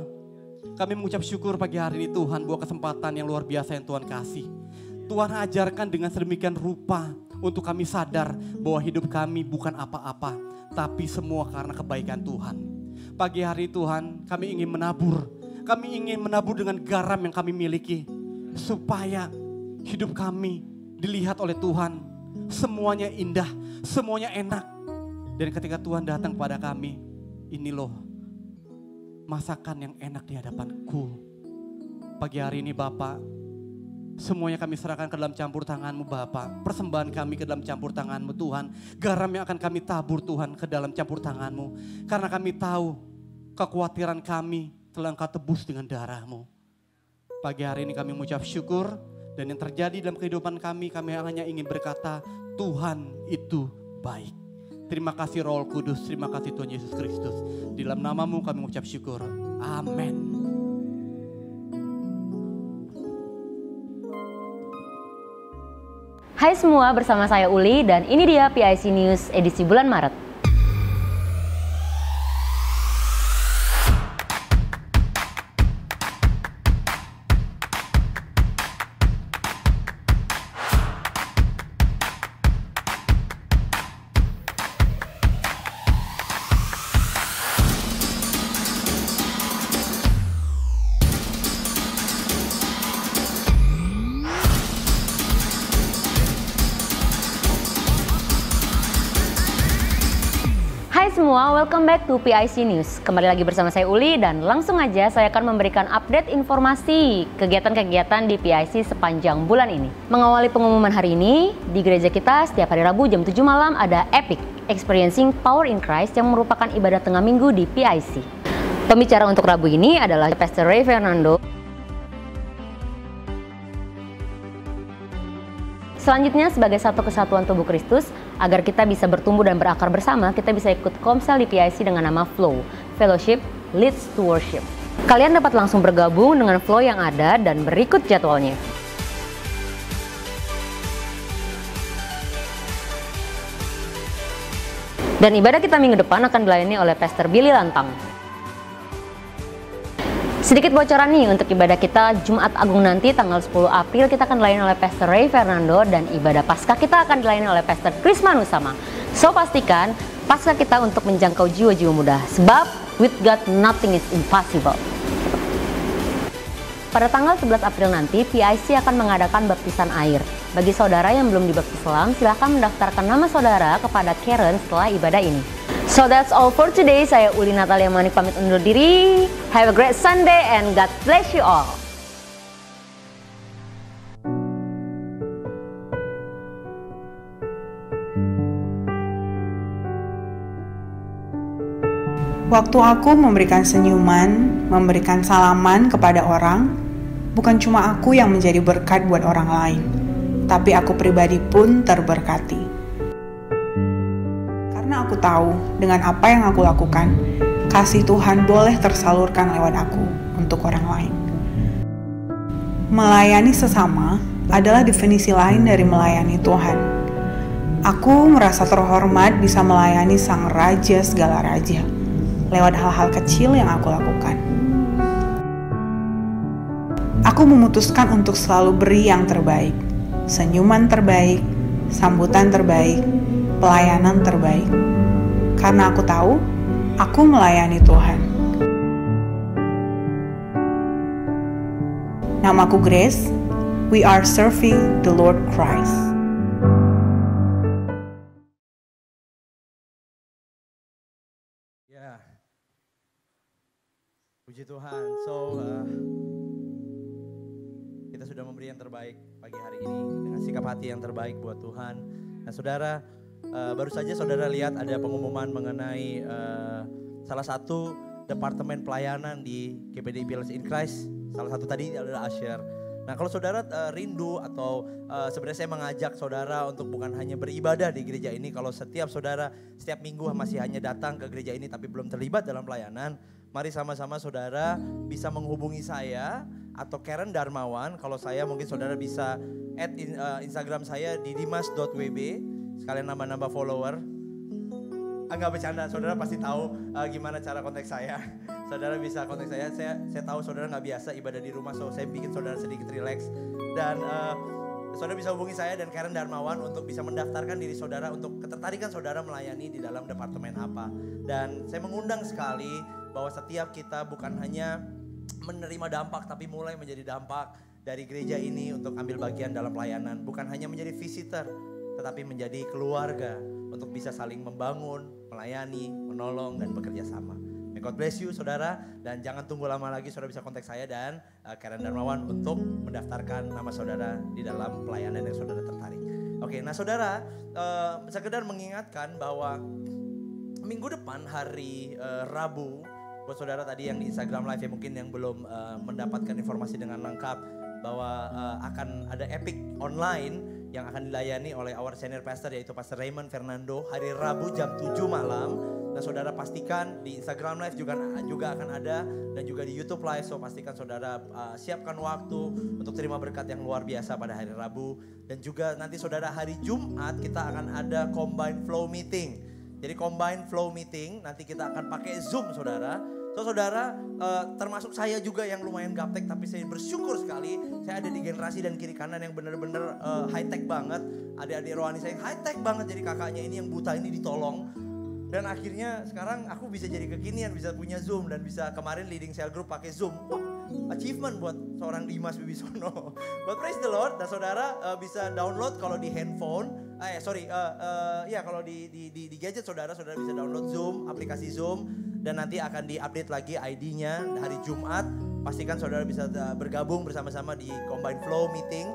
Kami mengucap syukur pagi hari ini Tuhan buat kesempatan yang luar biasa yang Tuhan kasih. Tuhan ajarkan dengan sedemikian rupa untuk kami sadar bahwa hidup kami bukan apa-apa, tapi semua karena kebaikan Tuhan. Pagi hari Tuhan kami ingin menabur. Kami ingin menabur dengan garam yang kami miliki. Supaya hidup kami dilihat oleh Tuhan. Semuanya indah, semuanya enak. Dan ketika Tuhan datang kepada kami, ini loh masakan yang enak di hadapanku. Pagi hari ini Bapak, semuanya kami serahkan ke dalam campur tangan-Mu Bapak. Persembahan kami ke dalam campur tangan-Mu Tuhan. Garam yang akan kami tabur Tuhan ke dalam campur tangan-Mu. Karena kami tahu kekhawatiran kami telah Engkau tebus dengan darah-Mu. Pagi hari ini kami mengucap syukur. Dan yang terjadi dalam kehidupan kami hanya ingin berkata, Tuhan itu baik. Terima kasih Roh Kudus, terima kasih Tuhan Yesus Kristus. Di dalam nama-Mu kami mengucap syukur. Amin. Hai semua, bersama saya Uli dan ini dia PIC News edisi bulan Maret. semua, welcome back to PIC News. Kembali lagi bersama saya Uli dan langsung aja saya akan memberikan update informasi kegiatan-kegiatan di PIC sepanjang bulan ini. Mengawali pengumuman hari ini, di gereja kita setiap hari Rabu jam 7 malam ada Epic, Experiencing Power in Christ yang merupakan ibadah tengah minggu di PIC. Pembicara untuk Rabu ini adalah Pastor Ray Fernando. Selanjutnya sebagai satu kesatuan tubuh Kristus, agar kita bisa bertumbuh dan berakar bersama, kita bisa ikut komsel di PIC dengan nama Flow, Fellowship Leads to Worship. Kalian dapat langsung bergabung dengan Flow yang ada dan berikut jadwalnya. Dan ibadah kita minggu depan akan dilayani oleh Pastor Billy Lantang. Sedikit bocoran nih untuk ibadah kita Jumat Agung nanti tanggal 10 April kita akan dilayani oleh Pastor Ray Fernando dan ibadah Paskah kita akan dilayani oleh Pastor Chris Manusama. So pastikan Paskah kita untuk menjangkau jiwa-jiwa muda sebab with God nothing is impossible. Pada tanggal 11 April nanti PIC akan mengadakan baptisan air. Bagi saudara yang belum dibaptis Islam, silahkan mendaftarkan nama saudara kepada Karen setelah ibadah ini. So that's all for today. Saya Uli Natalia Manik pamit undur diri. Have a great Sunday and God bless you all. Waktu aku memberikan senyuman, memberikan salaman kepada orang, bukan cuma aku yang menjadi berkat buat orang lain, tapi aku pribadi pun terberkati. Karena aku tahu dengan apa yang aku lakukan, kasih Tuhan boleh tersalurkan lewat aku untuk orang lain. Melayani sesama adalah definisi lain dari melayani Tuhan. Aku merasa terhormat bisa melayani Sang Raja segala raja lewat hal-hal kecil yang aku lakukan. Aku memutuskan untuk selalu beri yang terbaik, senyuman terbaik, sambutan terbaik, pelayanan terbaik. Karena aku tahu, aku melayani Tuhan. Namaku Grace, we are serving the Lord Christ. Ya, puji Tuhan. Kita sudah memberi yang terbaik pagi hari ini dengan sikap hati yang terbaik buat Tuhan. Nah saudara, baru saja saudara lihat ada pengumuman mengenai salah satu departemen pelayanan di GPD Pillars in Christ. Salah satu tadi adalah Asher. Nah kalau saudara rindu atau sebenarnya saya mengajak saudara untuk bukan hanya beribadah di gereja ini. Kalau setiap saudara setiap minggu masih hanya datang ke gereja ini tapi belum terlibat dalam pelayanan. Mari sama-sama saudara bisa menghubungi saya atau Karen Darmawan. Kalau saya mungkin saudara bisa add Instagram saya di dimas.wb. Sekalian nambah-nambah follower. Enggak bercanda, saudara pasti tahu gimana cara kontak saya. Saudara bisa kontak saya. Saya tahu saudara nggak biasa ibadah di rumah, so saya bikin saudara sedikit relax. Dan saudara bisa hubungi saya dan Karen Darmawan untuk bisa mendaftarkan diri saudara untuk ketertarikan saudara melayani di dalam departemen apa. Dan saya mengundang sekali bahwa setiap kita bukan hanya menerima dampak tapi mulai menjadi dampak dari gereja ini untuk ambil bagian dalam pelayanan. Bukan hanya menjadi visitor tetapi menjadi keluarga untuk bisa saling membangun, melayani, menolong dan bekerja sama. May God bless you saudara, dan jangan tunggu lama lagi, saudara bisa kontak saya dan Karen Darmawan untuk mendaftarkan nama saudara di dalam pelayanan yang saudara tertarik. Oke, nah saudara, sekedar mengingatkan bahwa minggu depan hari Rabu, buat saudara tadi yang di Instagram Live ya mungkin yang belum mendapatkan informasi dengan lengkap bahwa akan ada Epic online yang akan dilayani oleh our senior pastor yaitu Pastor Raymond Fernando hari Rabu jam 7 malam. Dan saudara pastikan di Instagram Live juga akan ada dan juga di YouTube Live. So pastikan saudara siapkan waktu untuk terima berkat yang luar biasa pada hari Rabu. Dan juga nanti saudara hari Jumat kita akan ada Combine Flow Meeting. Jadi Combine Flow Meeting nanti kita akan pakai Zoom saudara. So saudara, termasuk saya juga yang lumayan gaptek tapi saya bersyukur sekali saya ada di generasi dan kiri kanan yang benar-benar high tech banget. Adik-adik rohani saya high tech banget, jadi kakaknya ini yang buta ini ditolong. Dan akhirnya sekarang aku bisa jadi kekinian, bisa punya Zoom dan bisa kemarin leading cell group pakai Zoom. Wah, achievement buat seorang Dimas Wibisono. But praise the Lord, dan saudara bisa download kalau di handphone Ya kalau di gadget saudara bisa download Zoom, aplikasi Zoom, dan nanti akan diupdate lagi ID-nya hari Jumat. Pastikan saudara bisa bergabung bersama-sama di Combine Flow Meeting.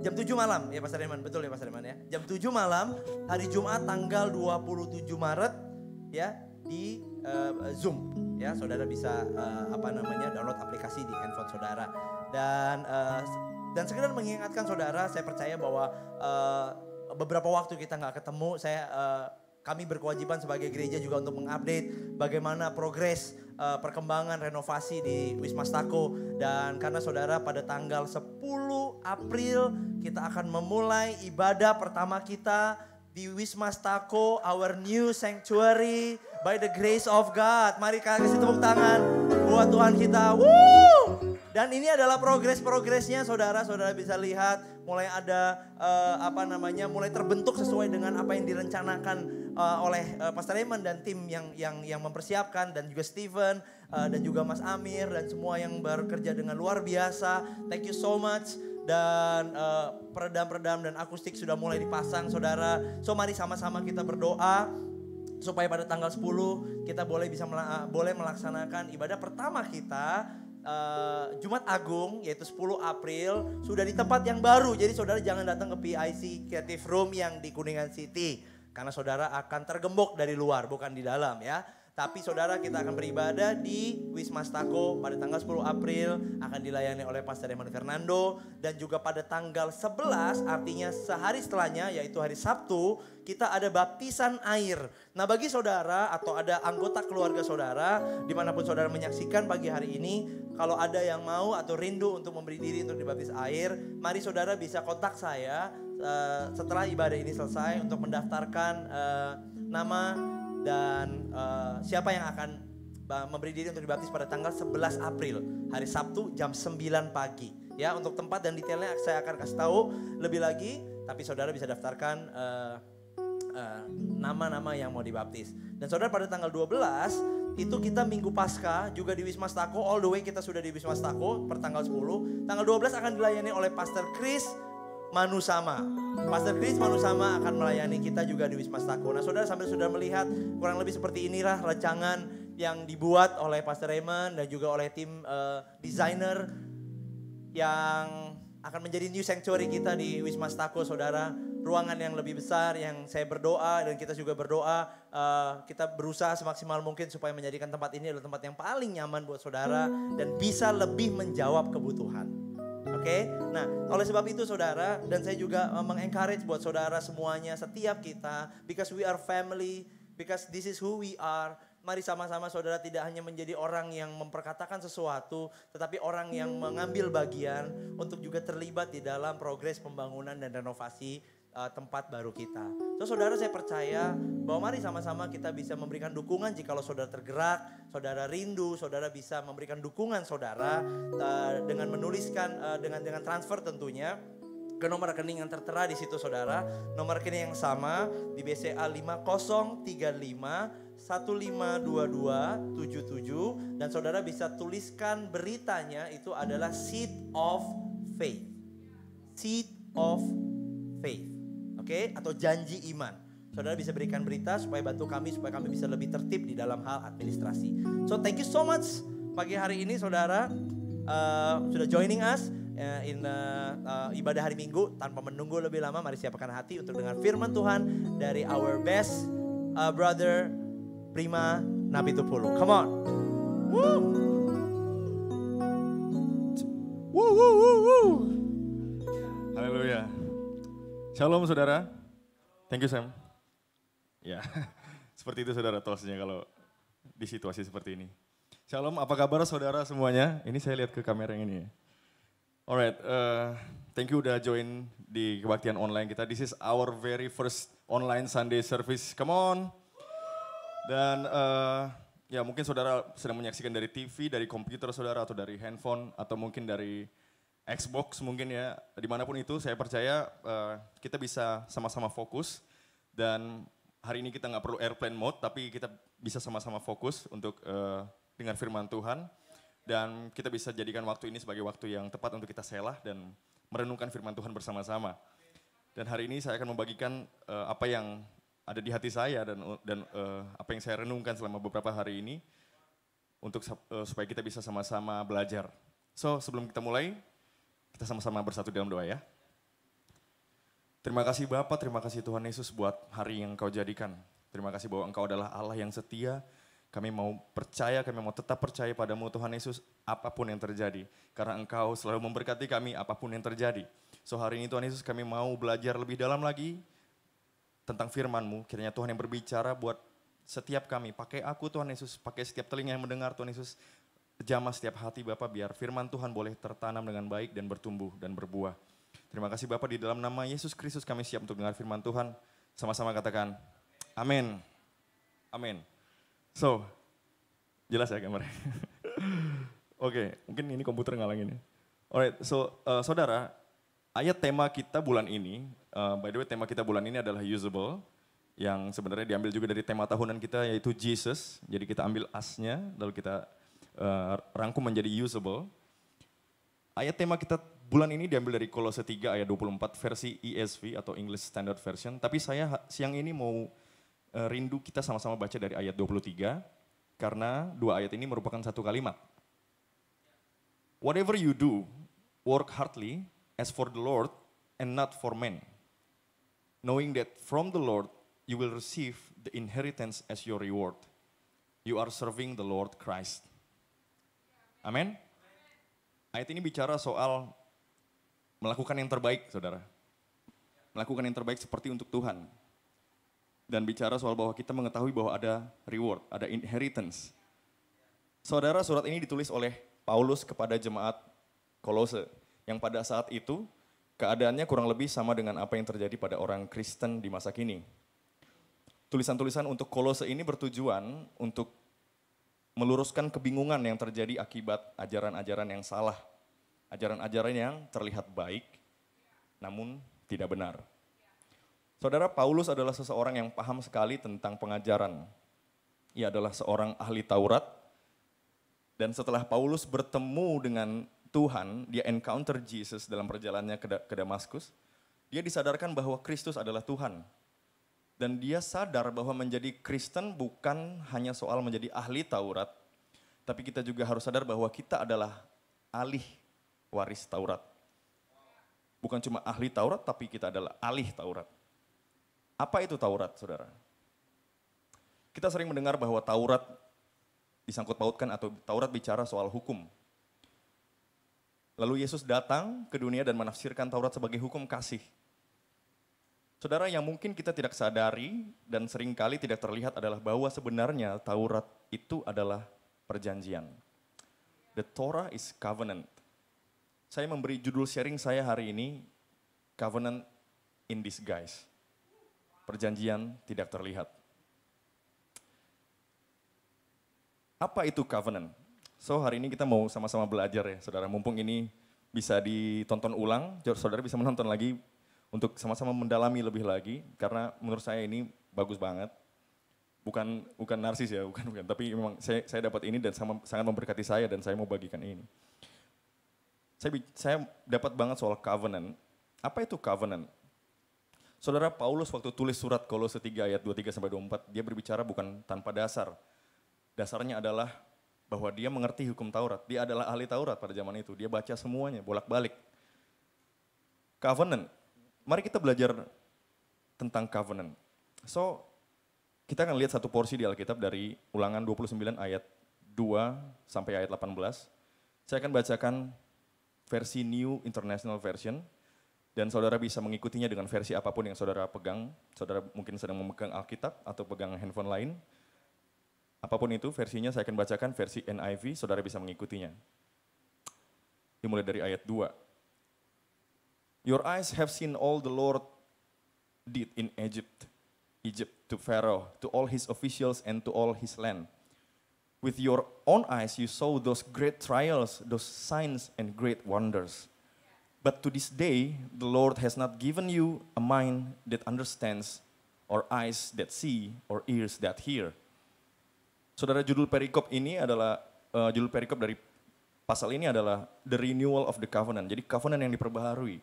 Jam 7 malam ya Pastor Reman, betul ya Pastor Reman ya. Jam 7 malam hari Jumat tanggal 27 Maret ya di Zoom ya. Saudara bisa download aplikasi di handphone saudara. Dan sekedar mengingatkan saudara, saya percaya bahwa beberapa waktu kita nggak ketemu, kami berkewajiban sebagai gereja juga untuk mengupdate bagaimana progres perkembangan renovasi di Wisma Stako. Dan karena saudara pada tanggal 10 April kita akan memulai ibadah pertama kita di Wisma Stako, our new sanctuary by the grace of God. Mari kasih tepuk tangan buat Tuhan kita. Woo! Dan ini adalah progresnya saudara bisa lihat mulai ada mulai terbentuk sesuai dengan apa yang direncanakan oleh Pastor Raymond dan tim yang mempersiapkan, dan juga Steven dan juga Mas Amir dan semua yang bekerja dengan luar biasa. Thank you so much. Dan peredam dan akustik sudah mulai dipasang saudara. So mari sama-sama kita berdoa supaya pada tanggal 10 kita boleh melaksanakan ibadah pertama kita Jumat Agung, yaitu 10 April, sudah di tempat yang baru. Jadi saudara jangan datang ke PIC Creative Room yang di Kuningan City, karena saudara akan tergembok dari luar, bukan di dalam ya. Tapi saudara, kita akan beribadah di Wisma Stako pada tanggal 10 April, akan dilayani oleh Pastor Raymond Fernando. Dan juga pada tanggal 11, artinya sehari setelahnya, yaitu hari Sabtu, kita ada baptisan air. Nah bagi saudara atau ada anggota keluarga saudara, dimanapun saudara menyaksikan pagi hari ini, kalau ada yang mau atau rindu untuk memberi diri untuk dibaptis air, mari saudara bisa kontak saya setelah ibadah ini selesai untuk mendaftarkan nama dan siapa yang akan memberi diri untuk dibaptis pada tanggal 11 April, hari Sabtu jam 9 pagi. Ya, untuk tempat dan detailnya saya akan kasih tahu lebih lagi, tapi saudara bisa daftarkan nama-nama yang mau dibaptis. Dan saudara, pada tanggal 12 itu kita Minggu Paskah juga di Wisma Stako, all the way kita sudah di Wisma Stako per tanggal 10. Tanggal 12 akan dilayani oleh Pastor Chris Manusama. Pastor Chris Manusama akan melayani kita juga di Wisma Stako. Nah saudara, sambil sudah melihat kurang lebih seperti inilah rancangan yang dibuat oleh Pastor Raymond dan juga oleh tim desainer yang akan menjadi new sanctuary kita di Wisma Stako saudara. Ruangan yang lebih besar, yang saya berdoa dan kita juga berdoa, kita berusaha semaksimal mungkin supaya menjadikan tempat ini adalah tempat yang paling nyaman buat saudara dan bisa lebih menjawab kebutuhan. Oke, nah oleh sebab itu saudara, dan saya juga mengencourage buat saudara semuanya, setiap kita, because we are family, because this is who we are. Mari sama-sama saudara tidak hanya menjadi orang yang memperkatakan sesuatu, tetapi orang yang mengambil bagian untuk juga terlibat di dalam progres pembangunan dan renovasi tempat baru kita. So saudara, saya percaya bahwa mari sama-sama kita bisa memberikan dukungan jikalau saudara tergerak, saudara rindu, saudara bisa memberikan dukungan saudara dengan menuliskan dengan transfer tentunya ke nomor rekening yang tertera di situ saudara. Nomor rekening yang sama di BCA 5035 152277, dan saudara bisa tuliskan beritanya itu adalah Seed of Faith. Seed of Faith. Oke, atau janji iman. Saudara bisa berikan berita supaya bantu kami, supaya kami bisa lebih tertib di dalam hal administrasi. So thank you so much pagi hari ini saudara sudah joining us in ibadah hari Minggu. Tanpa menunggu lebih lama, mari siapkan hati untuk dengar firman Tuhan dari our best brother Prima Napitupulu. Come on. Woo. Woo, woo, woo, woo. Haleluya. Shalom saudara. Thank you Sam. Ya, seperti itu saudara tosnya kalau di situasi seperti ini. Shalom, apa kabar saudara semuanya? Ini saya lihat ke kamera yang ini. Alright, thank you udah join di kebaktian online kita. This is our very first online Sunday service. Come on. Dan ya mungkin saudara sedang menyaksikan dari TV, dari komputer saudara, atau dari handphone, atau mungkin dari Xbox mungkin ya. Dimanapun itu saya percaya kita bisa sama-sama fokus. Dan hari ini kita nggak perlu airplane mode, tapi kita bisa sama-sama fokus untuk dengar firman Tuhan. Dan kita bisa jadikan waktu ini sebagai waktu yang tepat untuk kita selah dan merenungkan firman Tuhan bersama-sama. Dan hari ini saya akan membagikan apa yang ada di hati saya dan apa yang saya renungkan selama beberapa hari ini untuk supaya kita bisa sama-sama belajar. So, sebelum kita mulai, kita sama-sama bersatu dalam doa ya. Terima kasih Bapa, terima kasih Tuhan Yesus buat hari yang Engkau jadikan. Terima kasih bahwa Engkau adalah Allah yang setia. Kami mau percaya, kami mau tetap percaya padamu Tuhan Yesus apapun yang terjadi. Karena Engkau selalu memberkati kami apapun yang terjadi. So hari ini Tuhan Yesus kami mau belajar lebih dalam lagi tentang firman-Mu. Kiranya Tuhan yang berbicara buat setiap kami. Pakai aku Tuhan Yesus, pakai setiap telinga yang mendengar Tuhan Yesus. Jamah setiap hati Bapa biar firman Tuhan boleh tertanam dengan baik dan bertumbuh dan berbuah. Terima kasih Bapa, di dalam nama Yesus Kristus kami siap untuk dengar firman Tuhan. Sama-sama katakan amin. Amin. So, jelas ya gambarnya? Oke, mungkin ini komputer ngalangin ya. Alright, so saudara, ayat tema kita bulan ini, by the way tema kita bulan ini adalah usable, yang sebenarnya diambil juga dari tema tahunan kita yaitu Jesus. Jadi kita ambil asnya, lalu kita rangkum menjadi usable. Ayat tema kita bulan ini diambil dari Kolose 3 ayat 24 versi ESV atau English Standard Version. Tapi saya siang ini mau rindu kita sama-sama baca dari ayat 23, karena dua ayat ini merupakan satu kalimat. Whatever you do, work heartily as for the Lord and not for men, knowing that from the Lord you will receive the inheritance as your reward. You are serving the Lord Christ. Amin. Ayat ini bicara soal melakukan yang terbaik, saudara. Melakukan yang terbaik seperti untuk Tuhan. Dan bicara soal bahwa kita mengetahui bahwa ada reward, ada inheritance. Saudara, surat ini ditulis oleh Paulus kepada jemaat Kolose, yang pada saat itu keadaannya kurang lebih sama dengan apa yang terjadi pada orang Kristen di masa kini. Tulisan-tulisan untuk Kolose ini bertujuan untuk meluruskan kebingungan yang terjadi akibat ajaran-ajaran yang salah. Ajaran-ajaran yang terlihat baik, namun tidak benar. Saudara, Paulus adalah seseorang yang paham sekali tentang pengajaran. Ia adalah seorang ahli Taurat. Dan setelah Paulus bertemu dengan Tuhan, dia encounter Jesus dalam perjalanannya ke Damaskus. Dia disadarkan bahwa Kristus adalah Tuhan. Dan dia sadar bahwa menjadi Kristen bukan hanya soal menjadi ahli Taurat, tapi kita juga harus sadar bahwa kita adalah ahli waris Taurat. Bukan cuma ahli Taurat, tapi kita adalah ahli Taurat. Apa itu Taurat, saudara? Kita sering mendengar bahwa Taurat disangkut pautkan atau Taurat bicara soal hukum. Lalu Yesus datang ke dunia dan menafsirkan Taurat sebagai hukum kasih. Saudara, yang mungkin kita tidak sadari dan seringkali tidak terlihat adalah bahwa sebenarnya Taurat itu adalah perjanjian. The Torah is covenant. Saya memberi judul sharing saya hari ini, Covenant in Disguise. Perjanjian tidak terlihat. Apa itu covenant? So hari ini kita mau sama-sama belajar ya saudara. Mumpung ini bisa ditonton ulang, saudara bisa menonton lagi untuk sama-sama mendalami lebih lagi. Karena menurut saya ini bagus banget. Bukan narsis ya, bukan. Tapi memang saya dapat ini dan sangat memberkati saya dan saya mau bagikan ini. Saya dapat banget soal covenant. Apa itu covenant? Saudara, Paulus waktu tulis surat Kolose 3 ayat 23-24, dia berbicara bukan tanpa dasar. Dasarnya adalah bahwa dia mengerti hukum Taurat. Dia adalah ahli Taurat pada zaman itu. Dia baca semuanya, bolak-balik. Covenant. Mari kita belajar tentang covenant. So, kita akan lihat satu porsi di Alkitab dari Ulangan 29 ayat 2 sampai ayat 18. Saya akan bacakan versi New International Version. Dan saudara bisa mengikutinya dengan versi apapun yang saudara pegang. Saudara mungkin sedang memegang Alkitab atau pegang handphone lain. Apapun itu versinya saya akan bacakan versi NIV, saudara bisa mengikutinya. Dimulai dari ayat 2. Your eyes have seen all the Lord did in Egypt to Pharaoh, to all his officials and to all his land. With your own eyes you saw those great trials, those signs and great wonders. But to this day, the Lord has not given you a mind that understands, or eyes that see, or ears that hear. Saudara, judul perikop ini adalah, judul perikop dari pasal ini adalah The Renewal of the Covenant. Jadi covenant yang diperbaharui.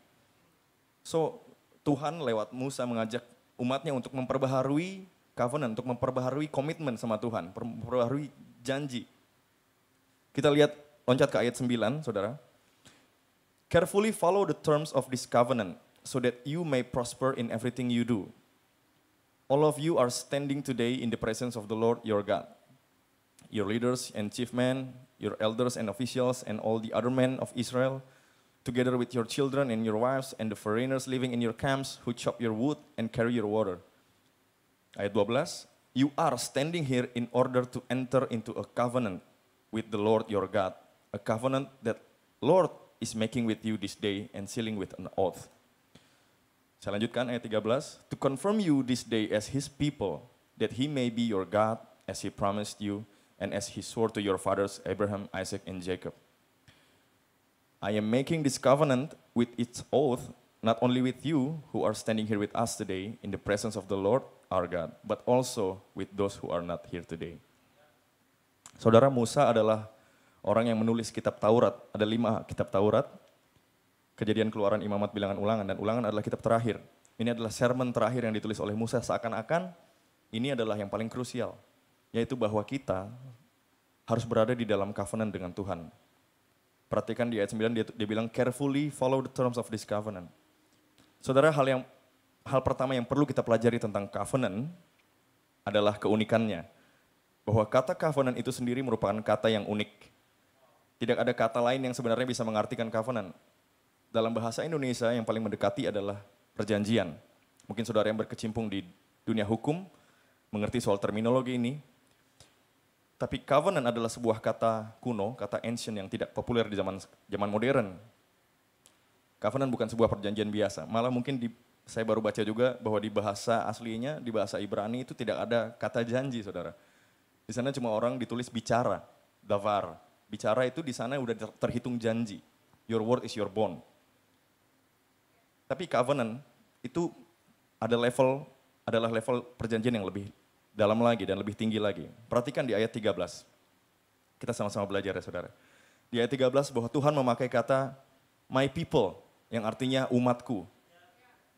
So, Tuhan lewat Musa mengajak umatnya untuk memperbaharui covenant, untuk memperbaharui komitmen sama Tuhan, memperbaharui janji. Kita lihat, loncat ke ayat 9, saudara. Carefully follow the terms of this covenant, so that you may prosper in everything you do. All of you are standing today in the presence of the Lord your God. Your leaders and chief men, your elders and officials, and all the other men of Israel, together with your children and your wives, and the foreigners living in your camps who chop your wood and carry your water. Ayat 12, you are standing here in order to enter into a covenant with the Lord your God, a covenant that Lord is making with you this day and sealing with an oath. Saya lanjutkan ayat 13, to confirm you this day as his people, that he may be your God as he promised you and as he swore to your fathers Abraham, Isaac, and Jacob. I am making this covenant with its oath, not only with you who are standing here with us today in the presence of the Lord our God, but also with those who are not here today. Saudara, Musa adalah orang yang menulis kitab Taurat. Ada 5 kitab Taurat. Kejadian, Keluaran, Imamat, Bilangan, Ulangan, dan Ulangan adalah kitab terakhir. Ini adalah sermon terakhir yang ditulis oleh Musa, seakan-akan ini adalah yang paling krusial, yaitu bahwa kita harus berada di dalam covenant dengan Tuhan. Perhatikan di ayat 9 dia bilang carefully follow the terms of this covenant. Saudara, hal pertama yang perlu kita pelajari tentang covenant adalah keunikannya. Bahwa kata covenant itu sendiri merupakan kata yang unik. Tidak ada kata lain yang sebenarnya bisa mengartikan covenant. Dalam bahasa Indonesia yang paling mendekati adalah perjanjian. Mungkin saudara yang berkecimpung di dunia hukum mengerti soal terminologi ini. Tapi covenant adalah sebuah kata kuno, kata ancient yang tidak populer di zaman modern. Covenant bukan sebuah perjanjian biasa. Malah mungkin saya baru baca juga bahwa di bahasa aslinya, di bahasa Ibrani itu tidak ada kata janji, saudara. Di sana cuma orang ditulis bicara, davar. Bicara itu di sana udah terhitung janji. Your word is your bond. Tapi covenant itu adalah level perjanjian yang lebih dalam lagi dan lebih tinggi lagi. Perhatikan di ayat 13. Kita sama-sama belajar ya saudara. Di ayat 13 bahwa Tuhan memakai kata my people yang artinya umatku.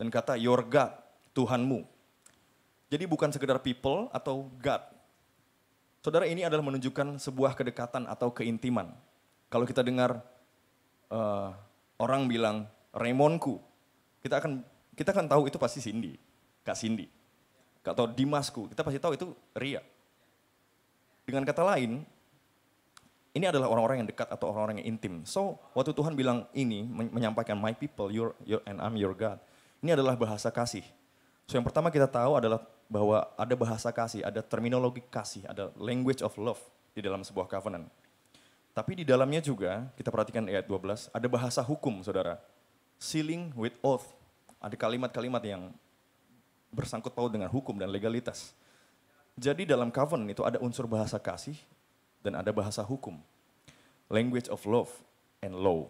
Dan kata your God, Tuhanmu. Jadi bukan sekedar people atau God. Saudara, ini adalah menunjukkan sebuah kedekatan atau keintiman. Kalau kita dengar orang bilang Raymondku, kita akan tahu itu pasti Cindy, Kak Cindy. Atau Dimasku, kita pasti tahu itu Ria. Dengan kata lain, ini adalah orang-orang yang dekat atau orang-orang yang intim. So, waktu Tuhan bilang ini, menyampaikan my people, and I'm your God. Ini adalah bahasa kasih. So, yang pertama kita tahu adalah bahwa ada bahasa kasih, ada terminologi kasih, ada language of love di dalam sebuah covenant. Tapi di dalamnya juga, kita perhatikan ayat 12, ada bahasa hukum, saudara. Sealing with oath. Ada kalimat-kalimat yang bersangkut paut dengan hukum dan legalitas. Jadi dalam covenant itu ada unsur bahasa kasih dan ada bahasa hukum. Language of love and law.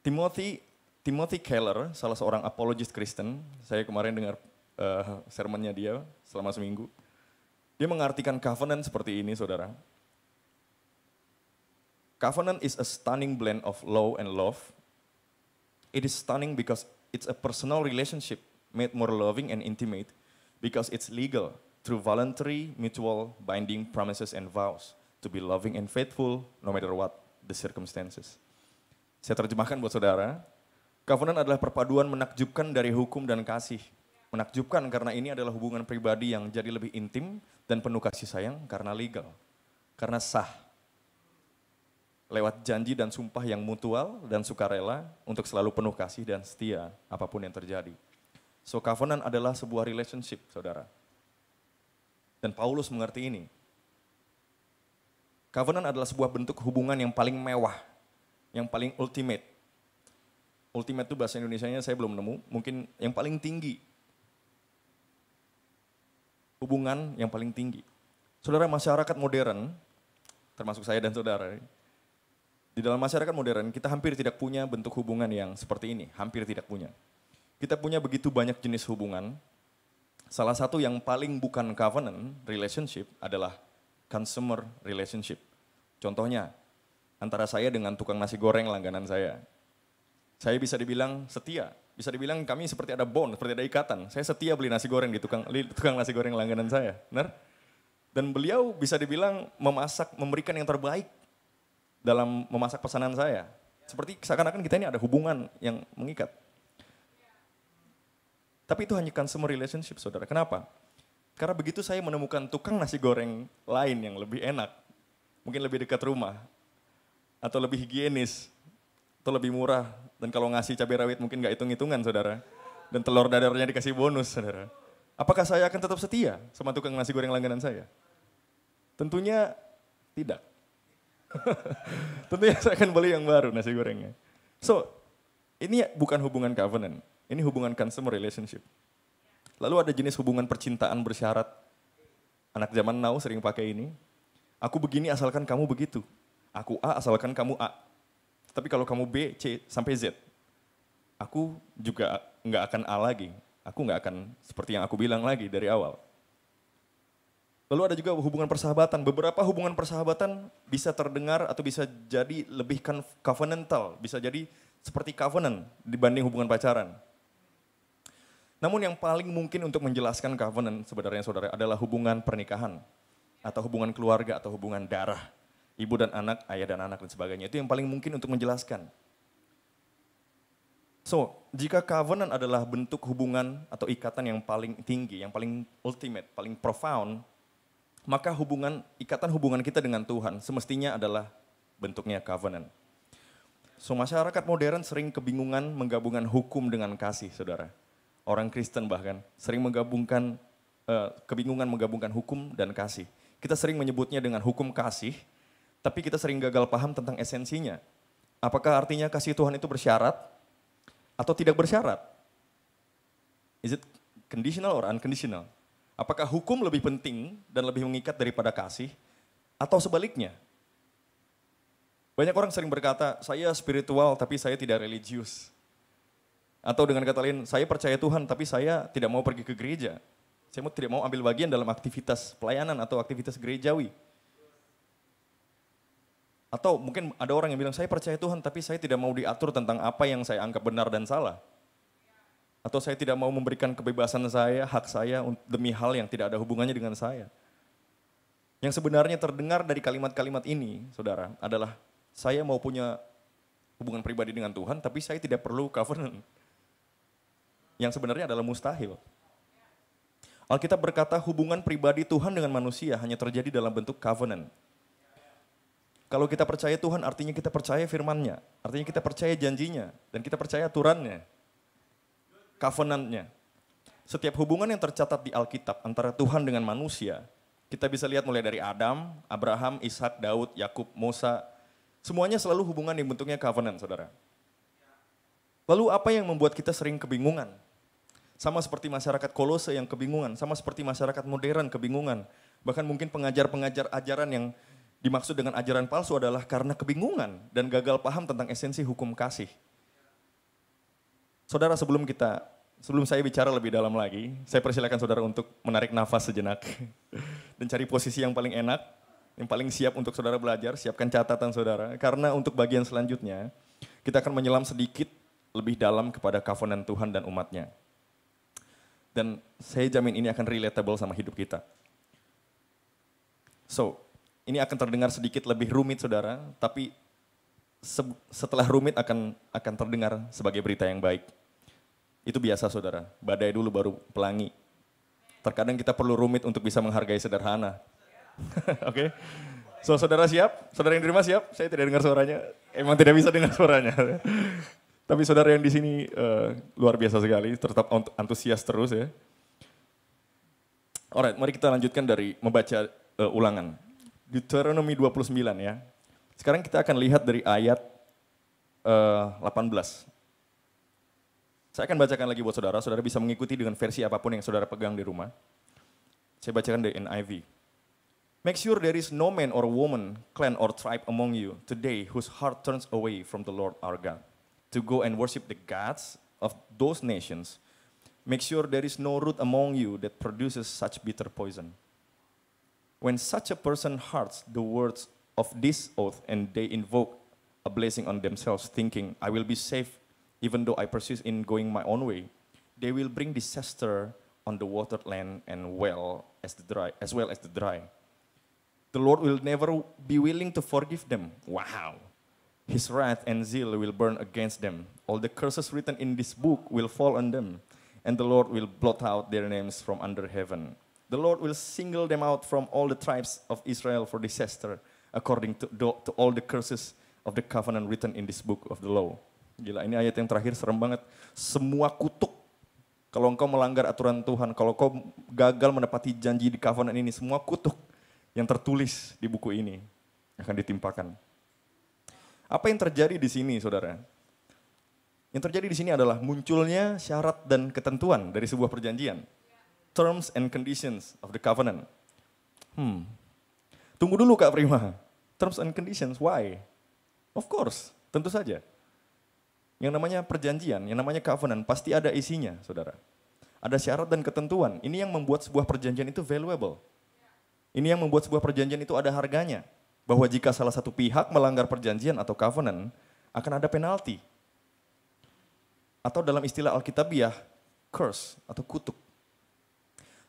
Timothy Keller, salah seorang apologist Kristen, saya kemarin dengar sermonnya dia selama seminggu. Dia mengartikan covenant seperti ini, saudara. Covenant is a stunning blend of law and love. It is stunning because it's a personal relationship made more loving and intimate because it's legal through voluntary, mutual, binding promises and vows to be loving and faithful no matter what the circumstances. Saya terjemahkan buat saudara, covenant adalah perpaduan menakjubkan dari hukum dan kasih. Menakjubkan karena ini adalah hubungan pribadi yang jadi lebih intim dan penuh kasih sayang karena legal, karena sah. Lewat janji dan sumpah yang mutual dan sukarela untuk selalu penuh kasih dan setia apapun yang terjadi. So covenant adalah sebuah relationship, saudara. Dan Paulus mengerti ini. Covenant adalah sebuah bentuk hubungan yang paling mewah, yang paling ultimate. Ultimate itu bahasa Indonesianya saya belum nemu, mungkin yang paling tinggi. Hubungan yang paling tinggi. Saudara, masyarakat modern, termasuk saya dan saudara, di dalam masyarakat modern kita hampir tidak punya bentuk hubungan yang seperti ini, hampir tidak punya. Kita punya begitu banyak jenis hubungan. Salah satu yang paling bukan covenant relationship adalah consumer relationship. Contohnya, antara saya dengan tukang nasi goreng langganan saya. Saya bisa dibilang setia Bisa dibilang kami seperti ada bond, seperti ada ikatan. Saya setia beli nasi goreng di tukang nasi goreng langganan saya. Benar? Dan beliau bisa dibilang memberikan yang terbaik dalam memasak pesanan saya. Seperti seakan-akan kita ini ada hubungan yang mengikat. Tapi itu hanya consumer relationship, saudara. Kenapa? Karena begitu saya menemukan tukang nasi goreng lain yang lebih enak, mungkin lebih dekat rumah, atau lebih higienis, atau lebih murah, dan kalau ngasih cabai rawit mungkin nggak hitung-hitungan, saudara. Dan telur dadarnya dikasih bonus, saudara. Apakah saya akan tetap setia sama tukang nasi goreng langganan saya? Tentunya tidak. Tentunya saya akan beli yang baru nasi gorengnya. So, ini bukan hubungan covenant, ini hubungan consumer relationship. Lalu ada jenis hubungan percintaan bersyarat. Anak zaman now sering pakai ini. Aku begini asalkan kamu begitu. Aku A asalkan kamu A. Tapi kalau kamu B, C, sampai Z. Aku juga nggak akan A lagi. Aku nggak akan seperti yang aku bilang lagi dari awal. Lalu ada juga hubungan persahabatan. Beberapa hubungan persahabatan bisa terdengar atau bisa jadi lebih covenantal. Bisa jadi seperti covenant dibanding hubungan pacaran. Namun yang paling mungkin untuk menjelaskan covenant sebenarnya saudara adalah hubungan pernikahan. Atau hubungan keluarga atau hubungan darah. Ibu dan anak, ayah dan anak dan sebagainya. Itu yang paling mungkin untuk menjelaskan. So, jika covenant adalah bentuk hubungan atau ikatan yang paling tinggi, yang paling ultimate, paling profound, maka ikatan hubungan kita dengan Tuhan semestinya adalah bentuknya covenant. So, masyarakat modern sering kebingungan menggabungkan hukum dengan kasih, saudara. Orang Kristen bahkan sering kebingungan menggabungkan hukum dan kasih. Kita sering menyebutnya dengan hukum kasih, tapi kita sering gagal paham tentang esensinya. Apakah artinya kasih Tuhan itu bersyarat atau tidak bersyarat? Is it conditional or unconditional? Apakah hukum lebih penting dan lebih mengikat daripada kasih atau sebaliknya? Banyak orang sering berkata, saya spiritual tapi saya tidak religius. Atau dengan kata lain, saya percaya Tuhan tapi saya tidak mau pergi ke gereja. Saya tidak mau ambil bagian dalam aktivitas pelayanan atau aktivitas gerejawi. Atau mungkin ada orang yang bilang, saya percaya Tuhan tapi saya tidak mau diatur tentang apa yang saya anggap benar dan salah. Atau saya tidak mau memberikan kebebasan saya, hak saya demi hal yang tidak ada hubungannya dengan saya. Yang sebenarnya terdengar dari kalimat-kalimat ini, saudara, adalah saya mau punya hubungan pribadi dengan Tuhan tapi saya tidak perlu covenant. Yang sebenarnya adalah mustahil. Alkitab berkata hubungan pribadi Tuhan dengan manusia hanya terjadi dalam bentuk covenant. Kalau kita percaya Tuhan artinya kita percaya firman-Nya, artinya kita percaya janjinya, dan kita percaya aturannya, covenant-nya. Setiap hubungan yang tercatat di Alkitab antara Tuhan dengan manusia, kita bisa lihat mulai dari Adam, Abraham, Ishak, Daud, Yakub, Musa, semuanya selalu hubungan yang bentuknya covenant, saudara. Lalu apa yang membuat kita sering kebingungan? Sama seperti masyarakat Kolose yang kebingungan, sama seperti masyarakat modern kebingungan. Bahkan mungkin pengajar-pengajar ajaran yang dimaksud dengan ajaran palsu adalah karena kebingungan dan gagal paham tentang esensi hukum kasih. Saudara, sebelum saya bicara lebih dalam lagi, saya persilakan saudara untuk menarik nafas sejenak dan cari posisi yang paling enak, yang paling siap untuk saudara belajar, siapkan catatan saudara. Karena untuk bagian selanjutnya, kita akan menyelam sedikit lebih dalam kepada covenant Tuhan dan umatnya. Dan saya jamin ini akan relatable sama hidup kita. So, ini akan terdengar sedikit lebih rumit saudara, tapi setelah rumit akan terdengar sebagai berita yang baik. Itu biasa saudara, badai dulu baru pelangi. Terkadang kita perlu rumit untuk bisa menghargai sederhana. Oke? So, saudara siap? Saudara yang terima siap? Saya tidak dengar suaranya, emang tidak bisa dengar suaranya. Tapi saudara yang di sini luar biasa sekali, tetap antusias terus ya. Alright, mari kita lanjutkan dari membaca ulangan. Deuteronomy 29 ya. Sekarang kita akan lihat dari ayat 18. Saya akan bacakan lagi buat saudara, saudara bisa mengikuti dengan versi apapun yang saudara pegang di rumah. Saya bacakan dari NIV. Make sure there is no man or woman, clan or tribe among you today whose heart turns away from the Lord our God to go and worship the gods of those nations. Make sure there is no root among you that produces such bitter poison. When such a person hears the words of this oath and they invoke a blessing on themselves thinking, I will be safe even though I persist in going my own way, they will bring disaster on the watered land and as well as the dry. The Lord will never be willing to forgive them. Wow. His wrath and zeal will burn against them. All the curses written in this book will fall on them, and the Lord will blot out their names from under heaven. The Lord will single them out from all the tribes of Israel for disaster, according to all the curses of the covenant written in this book of the law. Gila, ini ayat yang terakhir serem banget. Semua kutuk, kalau engkau melanggar aturan Tuhan, kalau kau gagal menepati janji di covenant ini, semua kutuk yang tertulis di buku ini akan ditimpakan. Apa yang terjadi di sini, saudara? Yang terjadi di sini adalah munculnya syarat dan ketentuan dari sebuah perjanjian. Terms and conditions of the covenant. Tunggu dulu Kak Prima. Terms and conditions, why? Of course, tentu saja. Yang namanya perjanjian, yang namanya covenant, pasti ada isinya, saudara. Ada syarat dan ketentuan. Ini yang membuat sebuah perjanjian itu valuable. Ini yang membuat sebuah perjanjian itu ada harganya. Bahwa jika salah satu pihak melanggar perjanjian atau covenant, akan ada penalti. Atau dalam istilah Alkitabiah, curse atau kutuk.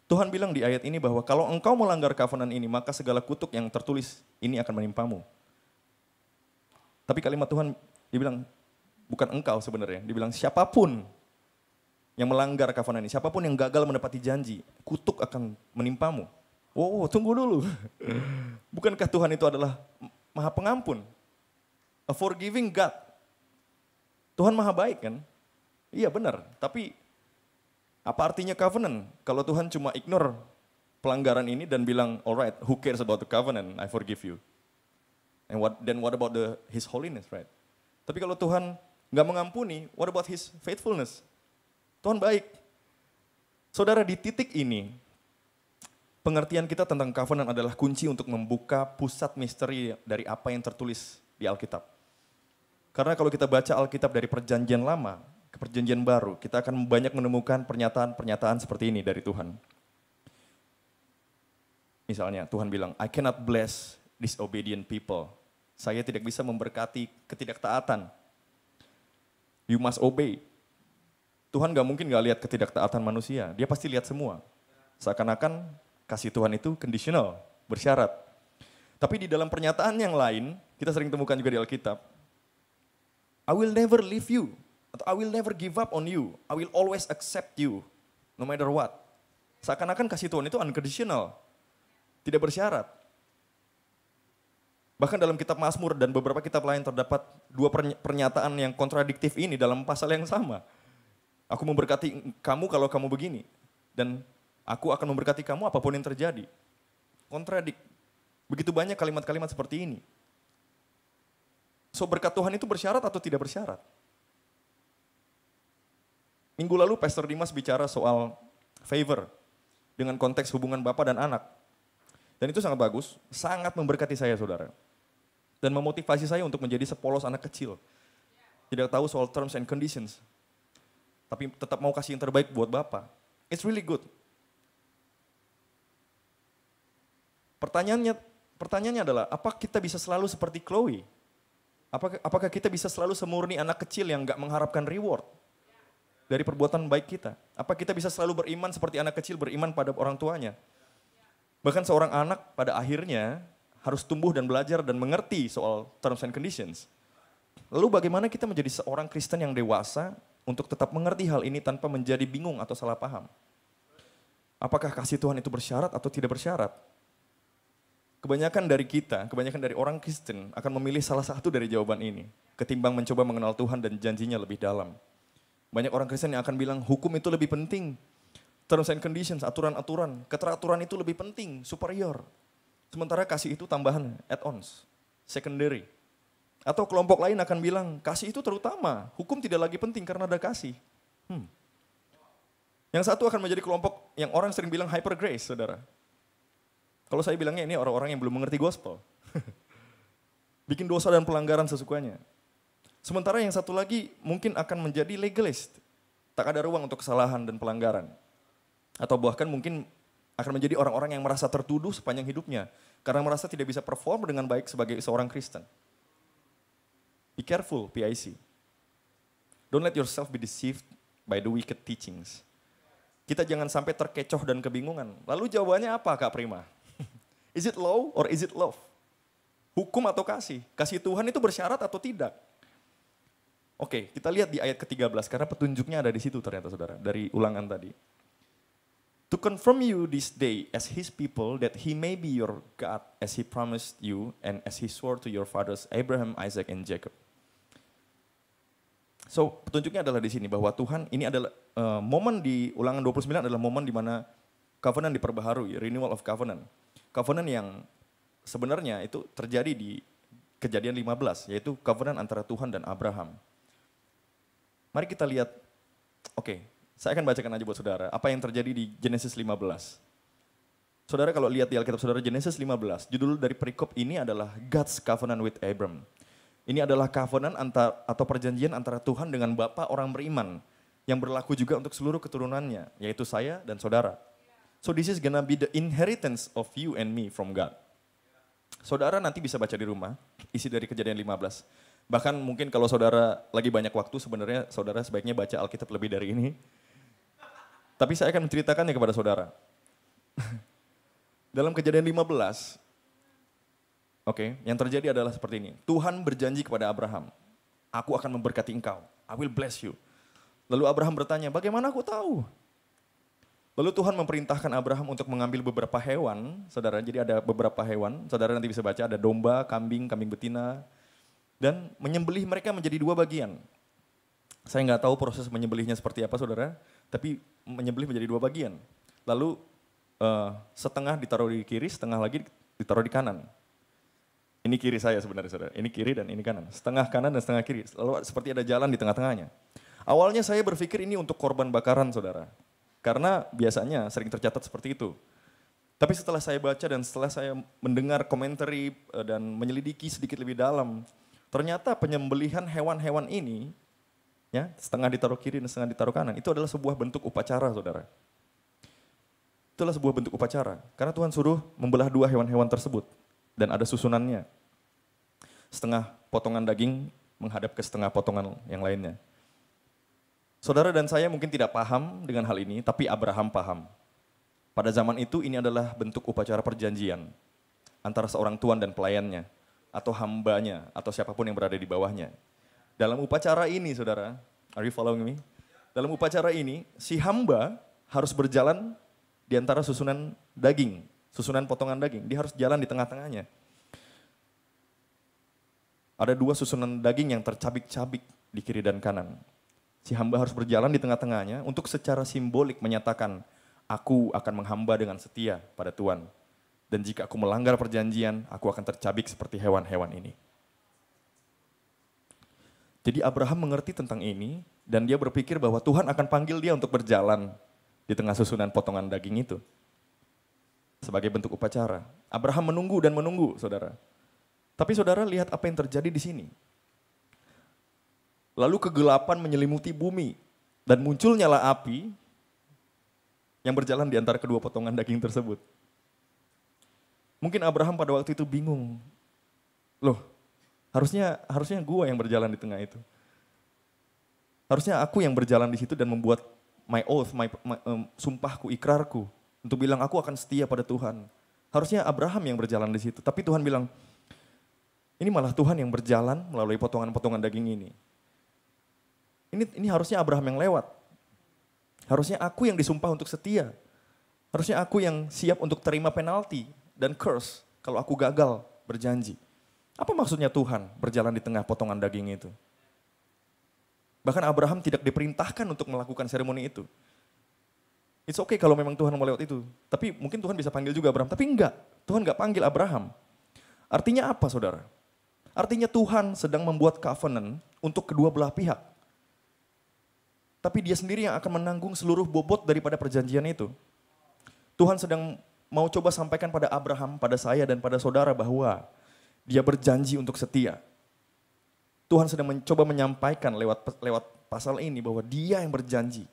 Tuhan bilang di ayat ini bahwa kalau engkau melanggar covenant ini, maka segala kutuk yang tertulis ini akan menimpamu. Tapi kalimat Tuhan, dia bilang, bukan engkau sebenarnya, dia bilang siapapun yang melanggar covenant ini, siapapun yang gagal menepati janji, kutuk akan menimpamu. Oh, tunggu dulu. Bukankah Tuhan itu adalah Maha Pengampun? A forgiving God. Tuhan Maha Baik kan? Iya benar, tapi apa artinya covenant? Kalau Tuhan cuma ignore pelanggaran ini dan bilang, alright, who cares about the covenant? I forgive you. And what about His holiness, right? Tapi kalau Tuhan nggak mengampuni, what about His faithfulness? Tuhan baik. Saudara, di titik ini, pengertian kita tentang covenant adalah kunci untuk membuka pusat misteri dari apa yang tertulis di Alkitab. Karena kalau kita baca Alkitab dari perjanjian lama ke perjanjian baru, kita akan banyak menemukan pernyataan-pernyataan seperti ini dari Tuhan. Misalnya Tuhan bilang, I cannot bless disobedient people. Saya tidak bisa memberkati ketidaktaatan. You must obey. Tuhan gak mungkin gak lihat ketidaktaatan manusia, dia pasti lihat semua. Seakan-akan kasih Tuhan itu conditional, bersyarat. Tapi di dalam pernyataan yang lain, kita sering temukan juga di Alkitab, I will never leave you, atau I will never give up on you, I will always accept you, no matter what. Seakan-akan kasih Tuhan itu unconditional, tidak bersyarat. Bahkan dalam kitab Mazmur dan beberapa kitab lain terdapat dua pernyataan yang kontradiktif ini dalam pasal yang sama. Aku memberkati kamu kalau kamu begini, dan aku akan memberkati kamu apapun yang terjadi. Kontradik. Begitu banyak kalimat-kalimat seperti ini. So berkat Tuhan itu bersyarat atau tidak bersyarat? Minggu lalu Pastor Dimas bicara soal favor dengan konteks hubungan bapak dan anak. Dan itu sangat bagus, sangat memberkati saya saudara. Dan memotivasi saya untuk menjadi sepolos anak kecil. Tidak tahu soal terms and conditions. Tapi tetap mau kasih yang terbaik buat bapak. It's really good. Pertanyaannya adalah, apa kita bisa selalu seperti Chloe? Apakah kita bisa selalu semurni anak kecil yang gak mengharapkan reward dari perbuatan baik kita? Apa kita bisa selalu beriman seperti anak kecil beriman pada orang tuanya? Bahkan seorang anak pada akhirnya harus tumbuh dan belajar dan mengerti soal terms and conditions. Lalu bagaimana kita menjadi seorang Kristen yang dewasa untuk tetap mengerti hal ini tanpa menjadi bingung atau salah paham? Apakah kasih Tuhan itu bersyarat atau tidak bersyarat? Kebanyakan dari orang Kristen akan memilih salah satu dari jawaban ini, ketimbang mencoba mengenal Tuhan dan janjinya lebih dalam. Banyak orang Kristen yang akan bilang hukum itu lebih penting, terms and conditions, aturan-aturan, keteraturan itu lebih penting, superior. Sementara kasih itu tambahan, add-ons, secondary. Atau kelompok lain akan bilang kasih itu terutama, hukum tidak lagi penting karena ada kasih. Yang satu akan menjadi kelompok yang orang sering bilang hyper grace, saudara. Kalau saya bilangnya ini orang-orang yang belum mengerti gospel. Bikin dosa dan pelanggaran sesukanya. Sementara yang satu lagi mungkin akan menjadi legalist. Tak ada ruang untuk kesalahan dan pelanggaran. Atau bahkan mungkin akan menjadi orang-orang yang merasa tertuduh sepanjang hidupnya. Karena merasa tidak bisa perform dengan baik sebagai seorang Kristen. Be careful, PIC. Don't let yourself be deceived by the wicked teachings. Kita jangan sampai terkecoh dan kebingungan. Lalu jawabannya apa Kak Prima? Is it law or is it love? Hukum atau kasih? Kasih Tuhan itu bersyarat atau tidak? Oke, kita lihat di ayat ke-13 karena petunjuknya ada di situ ternyata saudara. Dari ulangan tadi. To confirm you this day as his people that he may be your God as he promised you and as he swore to your fathers Abraham, Isaac, and Jacob. So petunjuknya adalah di sini bahwa Tuhan ini adalah momen di ulangan 29 adalah momen di mana covenant diperbaharui, renewal of covenant. Covenant yang sebenarnya itu terjadi di Kejadian 15 yaitu covenant antara Tuhan dan Abraham. Mari kita lihat, oke, saya akan bacakan aja buat saudara apa yang terjadi di Genesis 15. Saudara kalau lihat di Alkitab saudara Genesis 15, judul dari perikop ini adalah God's covenant with Abram. Ini adalah covenant atau perjanjian antara Tuhan dengan Bapa orang beriman yang berlaku juga untuk seluruh keturunannya, yaitu saya dan saudara. So this is gonna be the inheritance of you and me from God. Saudara nanti bisa baca di rumah, isi dari Kejadian 15. Bahkan mungkin kalau saudara lagi banyak waktu, sebenarnya saudara sebaiknya baca Alkitab lebih dari ini. Tapi saya akan menceritakannya kepada saudara. Dalam Kejadian 15, yang terjadi adalah seperti ini. Tuhan berjanji kepada Abraham, aku akan memberkati engkau, I will bless you. Lalu Abraham bertanya, bagaimana aku tahu? Lalu Tuhan memerintahkan Abraham untuk mengambil beberapa hewan, saudara, jadi ada beberapa hewan, saudara nanti bisa baca, ada domba, kambing betina, dan menyembelih mereka menjadi dua bagian. Saya nggak tahu proses menyembelihnya seperti apa saudara, tapi menyembelih menjadi dua bagian. Lalu setengah ditaruh di kiri, setengah lagi ditaruh di kanan. Ini kiri saya sebenarnya saudara, ini kiri dan ini kanan. Setengah kanan dan setengah kiri, lalu seperti ada jalan di tengah-tengahnya. Awalnya saya berpikir ini untuk korban bakaran saudara. Karena biasanya sering tercatat seperti itu. Tapi setelah saya baca dan setelah saya mendengar komentari dan menyelidiki sedikit lebih dalam, ternyata penyembelihan hewan-hewan ini, ya setengah ditaruh kiri dan setengah ditaruh kanan, itu adalah sebuah bentuk upacara saudara. Itulah sebuah bentuk upacara. Karena Tuhan suruh membelah dua hewan-hewan tersebut. Dan ada susunannya. Setengah potongan daging menghadap ke setengah potongan yang lainnya. Saudara dan saya mungkin tidak paham dengan hal ini, tapi Abraham paham. Pada zaman itu ini adalah bentuk upacara perjanjian antara seorang tuan dan pelayannya, atau hambanya, atau siapapun yang berada di bawahnya. Dalam upacara ini saudara, are you following me? Dalam upacara ini, si hamba harus berjalan di antara susunan daging, susunan potongan daging, dia harus jalan di tengah-tengahnya. Ada dua susunan daging yang tercabik-cabik di kiri dan kanan. Si hamba harus berjalan di tengah-tengahnya untuk secara simbolik menyatakan, aku akan menghamba dengan setia pada Tuhan. Dan jika aku melanggar perjanjian, aku akan tercabik seperti hewan-hewan ini. Jadi Abraham mengerti tentang ini dan dia berpikir bahwa Tuhan akan panggil dia untuk berjalan di tengah susunan potongan daging itu. Sebagai bentuk upacara. Abraham menunggu dan menunggu, saudara. Tapi saudara lihat apa yang terjadi di sini. Lalu kegelapan menyelimuti bumi dan muncul nyala api yang berjalan di antara kedua potongan daging tersebut. Mungkin Abraham pada waktu itu bingung. Loh, harusnya gua yang berjalan di tengah itu. Harusnya aku yang berjalan di situ dan membuat my oath, sumpahku, ikrarku. Untuk bilang aku akan setia pada Tuhan. Harusnya Abraham yang berjalan di situ. Tapi Tuhan bilang, ini malah Tuhan yang berjalan melalui potongan-potongan daging ini. Ini harusnya Abraham yang lewat. Harusnya aku yang disumpah untuk setia. Harusnya aku yang siap untuk terima penalti dan curse kalau aku gagal berjanji. Apa maksudnya Tuhan berjalan di tengah potongan daging itu? Bahkan Abraham tidak diperintahkan untuk melakukan seremoni itu. It's okay kalau memang Tuhan mau lewat itu. Tapi mungkin Tuhan bisa panggil juga Abraham. Tapi enggak, Tuhan enggak panggil Abraham. Artinya apa saudara? Artinya Tuhan sedang membuat covenant untuk kedua belah pihak. Tapi dia sendiri yang akan menanggung seluruh bobot daripada perjanjian itu. Tuhan sedang mau coba sampaikan pada Abraham, pada saya dan pada saudara bahwa dia berjanji untuk setia. Tuhan sedang mencoba menyampaikan lewat pasal ini bahwa dia yang berjanji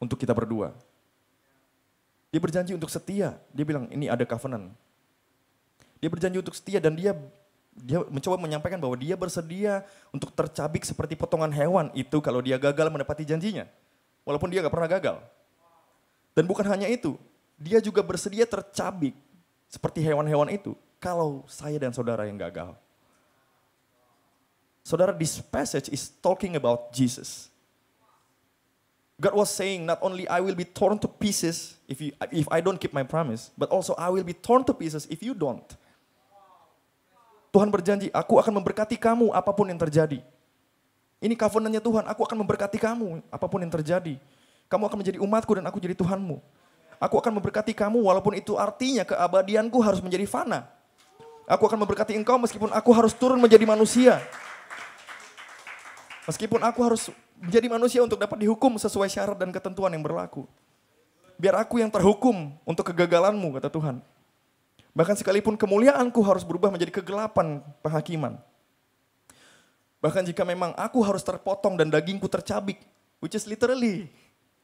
untuk kita berdua. Dia berjanji untuk setia. Dia bilang ini ada covenant. Dia berjanji untuk setia dan dia Dia mencoba menyampaikan bahwa dia bersedia untuk tercabik seperti potongan hewan itu kalau dia gagal menepati janjinya. Walaupun dia gak pernah gagal. Dan bukan hanya itu, dia juga bersedia tercabik seperti hewan-hewan itu kalau saya dan saudara yang gagal. Saudara, this passage is talking about Jesus. God was saying not only I will be torn to pieces if I don't keep my promise, but also I will be torn to pieces if you don't. Tuhan berjanji, aku akan memberkati kamu apapun yang terjadi. Ini covenant-nya Tuhan, aku akan memberkati kamu apapun yang terjadi. Kamu akan menjadi umatku dan aku jadi Tuhanmu. Aku akan memberkati kamu walaupun itu artinya keabadianku harus menjadi fana. Aku akan memberkati engkau meskipun aku harus turun menjadi manusia. Meskipun aku harus menjadi manusia untuk dapat dihukum sesuai syarat dan ketentuan yang berlaku. Biar aku yang terhukum untuk kegagalanmu, kata Tuhan. Bahkan sekalipun kemuliaanku harus berubah menjadi kegelapan penghakiman. Bahkan jika memang aku harus terpotong dan dagingku tercabik, which is literally,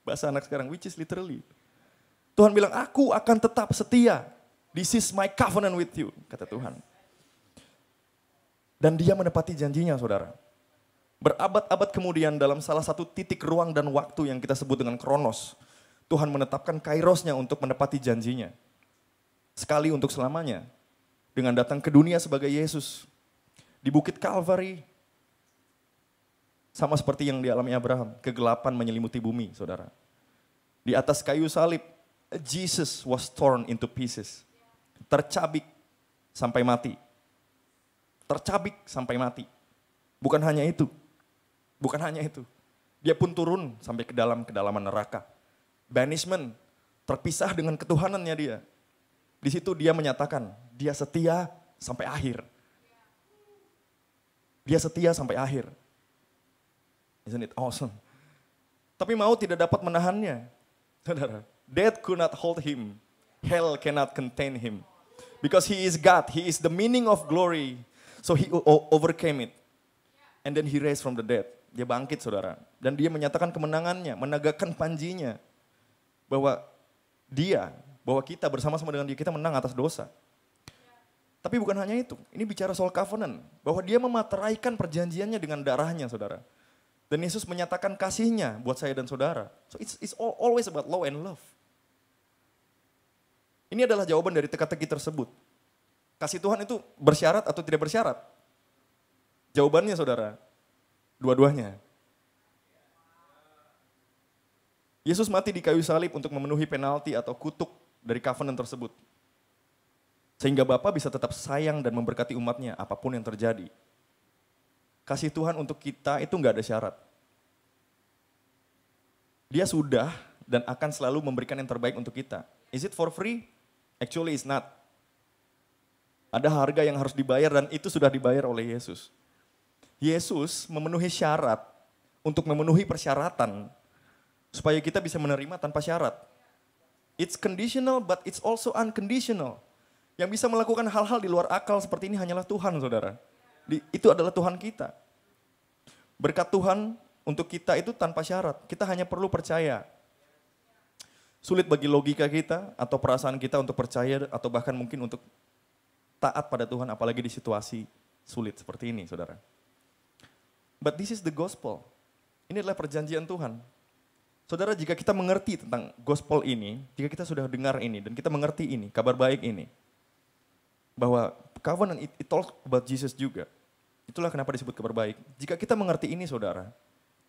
bahasa anak sekarang, which is literally. Tuhan bilang, aku akan tetap setia. This is my covenant with you, kata Tuhan. Dan dia menepati janjinya, saudara. Berabad-abad kemudian dalam salah satu titik ruang dan waktu yang kita sebut dengan kronos, Tuhan menetapkan kairosnya untuk menepati janjinya. Sekali untuk selamanya, dengan datang ke dunia sebagai Yesus. Di Bukit Kalvari, sama seperti yang dialami Abraham, kegelapan menyelimuti bumi, saudara. Di atas kayu salib, Jesus was torn into pieces. Tercabik sampai mati. Tercabik sampai mati. Bukan hanya itu. Bukan hanya itu. Dia pun turun sampai ke dalam kedalaman neraka. Banishment, terpisah dengan ketuhanannya dia. Di situ dia menyatakan, dia setia sampai akhir. Dia setia sampai akhir. Isn't it awesome? Tapi maut tidak dapat menahannya. Saudara, death could not hold him. Hell cannot contain him. Because he is God, he is the meaning of glory. So he overcame it. And then he raised from the dead. Dia bangkit, saudara. Dan dia menyatakan kemenangannya, menegakkan panjinya. Bahwa kita bersama-sama dengan dia, kita menang atas dosa. Tapi bukan hanya itu, ini bicara soal covenant. Bahwa dia memateraikan perjanjiannya dengan darahnya, saudara. Dan Yesus menyatakan kasihnya buat saya dan saudara. So it's always about law and love. Ini adalah jawaban dari teka-teki tersebut. Kasih Tuhan itu bersyarat atau tidak bersyarat? Jawabannya, saudara, dua-duanya. Yesus mati di kayu salib untuk memenuhi penalti atau kutuk dari covenant tersebut. Sehingga Bapa bisa tetap sayang dan memberkati umatnya apapun yang terjadi. Kasih Tuhan untuk kita itu enggak ada syarat. Dia sudah dan akan selalu memberikan yang terbaik untuk kita. Is it for free? Actually it's not. Ada harga yang harus dibayar dan itu sudah dibayar oleh Yesus. Yesus memenuhi syarat untuk memenuhi persyaratan supaya kita bisa menerima tanpa syarat. It's conditional but it's also unconditional. Yang bisa melakukan hal-hal di luar akal seperti ini hanyalah Tuhan, saudara. Itu adalah Tuhan kita. Berkat Tuhan untuk kita itu tanpa syarat. Kita hanya perlu percaya. Sulit bagi logika kita atau perasaan kita untuk percaya atau bahkan mungkin untuk taat pada Tuhan apalagi di situasi sulit seperti ini, saudara. But this is the gospel. Ini adalah perjanjian Tuhan. Saudara, jika kita mengerti tentang gospel ini, jika kita sudah dengar ini dan kita mengerti ini, kabar baik ini, bahwa covenant it talks about Jesus juga. Itulah kenapa disebut kabar baik. Jika kita mengerti ini, saudara,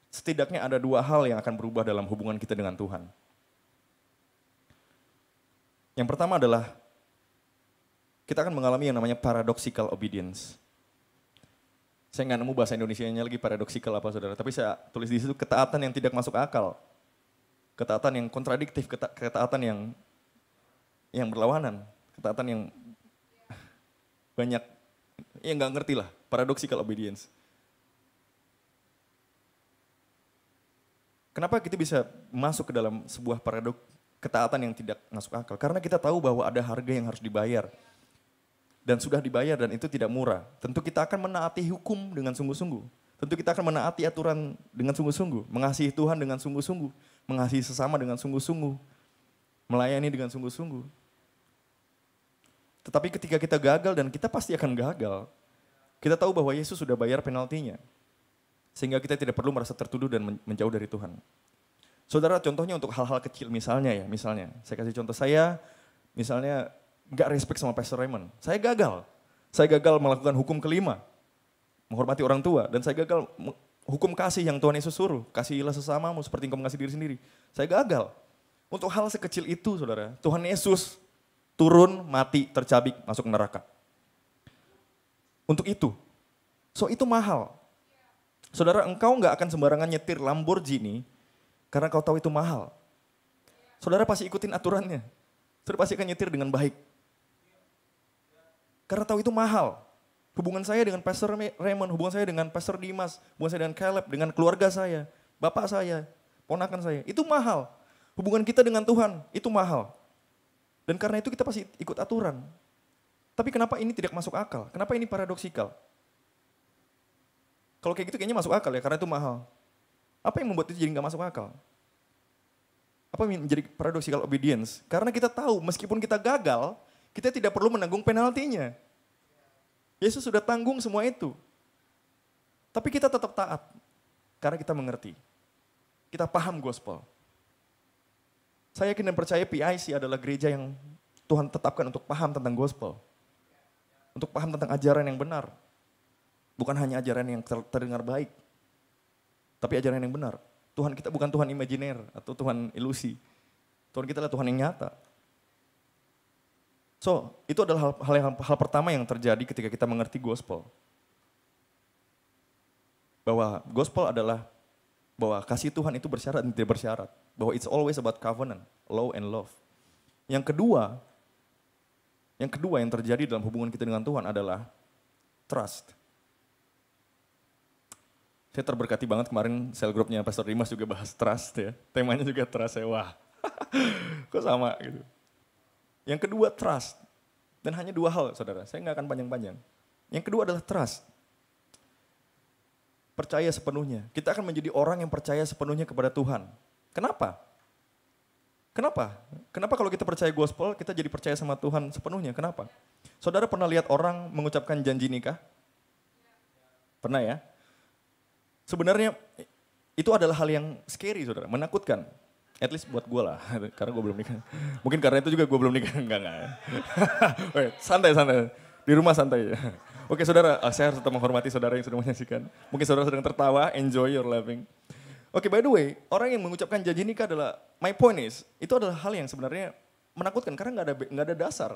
setidaknya ada dua hal yang akan berubah dalam hubungan kita dengan Tuhan. Yang pertama adalah kita akan mengalami yang namanya paradoxical obedience. Saya nggak nemu bahasa Indonesianya lagi paradoxical apa, saudara. Tapi saya tulis di situ ketaatan yang tidak masuk akal. Ketaatan yang kontradiktif, ketaatan yang berlawanan. Ketaatan yang banyak, ya nggak ngerti lah, paradoxical obedience. Kenapa kita bisa masuk ke dalam sebuah ketaatan yang tidak masuk akal? Karena kita tahu bahwa ada harga yang harus dibayar. Dan sudah dibayar dan itu tidak murah. Tentu kita akan menaati hukum dengan sungguh-sungguh. Tentu kita akan menaati aturan dengan sungguh-sungguh. Mengasihi Tuhan dengan sungguh-sungguh. Mengasihi sesama dengan sungguh-sungguh. Melayani dengan sungguh-sungguh. Tetapi ketika kita gagal dan kita pasti akan gagal. Kita tahu bahwa Yesus sudah bayar penaltinya. Sehingga kita tidak perlu merasa tertuduh dan menjauh dari Tuhan. Saudara, contohnya untuk hal-hal kecil misalnya, saya kasih contoh saya, misalnya gak respect sama Pastor Raymond. Saya gagal melakukan hukum kelima, menghormati orang tua, dan saya gagal hukum kasih yang Tuhan Yesus suruh, kasihilah sesamamu seperti engkau mengasihi diri sendiri. Saya gagal. Untuk hal sekecil itu, saudara, Tuhan Yesus turun, mati, tercabik, masuk neraka. Untuk itu. So itu mahal. Saudara, engkau gak akan sembarangan nyetir Lamborghini karena kau tahu itu mahal. Saudara pasti ikutin aturannya. Saudara pasti akan nyetir dengan baik. Karena tahu itu mahal. Hubungan saya dengan Pastor Raymond, hubungan saya dengan Pastor Dimas, hubungan saya dengan Caleb, dengan keluarga saya, bapak saya, ponakan saya, itu mahal. Hubungan kita dengan Tuhan, itu mahal. Dan karena itu kita pasti ikut aturan. Tapi kenapa ini tidak masuk akal? Kenapa ini paradoksikal? Kalau kayak gitu kayaknya masuk akal ya, karena itu mahal. Apa yang membuat itu jadi gak masuk akal? Apa yang menjadi paradoxical obedience? Karena kita tahu meskipun kita gagal, kita tidak perlu menanggung penaltinya. Yesus sudah tanggung semua itu. Tapi kita tetap taat. Karena kita mengerti. Kita paham gospel. Saya yakin dan percaya PIC adalah gereja yang Tuhan tetapkan untuk paham tentang gospel. Untuk paham tentang ajaran yang benar. Bukan hanya ajaran yang terdengar baik. Tapi ajaran yang benar. Tuhan kita bukan Tuhan imajiner atau Tuhan ilusi. Tuhan kita adalah Tuhan yang nyata. So, itu adalah hal pertama yang terjadi ketika kita mengerti gospel. Bahwa gospel adalah bahwa kasih Tuhan itu bersyarat dan tidak bersyarat. Bahwa it's always about covenant, law and love. Yang kedua yang terjadi dalam hubungan kita dengan Tuhan adalah trust. Saya terberkati banget kemarin sel grupnya Pastor Dimas juga bahas trust ya. Temanya juga trust ya, wah kok sama gitu. Yang kedua trust. Dan hanya dua hal saudara, saya nggak akan panjang-panjang. Yang kedua adalah trust. Percaya sepenuhnya. Kita akan menjadi orang yang percaya sepenuhnya kepada Tuhan. Kenapa? Kenapa kalau kita percaya gospel, kita jadi percaya sama Tuhan sepenuhnya? Kenapa? Saudara pernah lihat orang mengucapkan janji nikah? Pernah ya? Sebenarnya itu adalah hal yang scary saudara, menakutkan. At least buat gue lah, karena gue belum nikah. Mungkin karena itu juga gue belum nikah, enggak. Santai. Di rumah santai. Oke saudara, saya harus tetap menghormati saudara yang sudah menyaksikan. Mungkin saudara sedang tertawa, enjoy your laughing. Oke, by the way, orang yang mengucapkan janji nikah adalah, my point is, itu adalah hal yang sebenarnya menakutkan karena nggak ada dasar.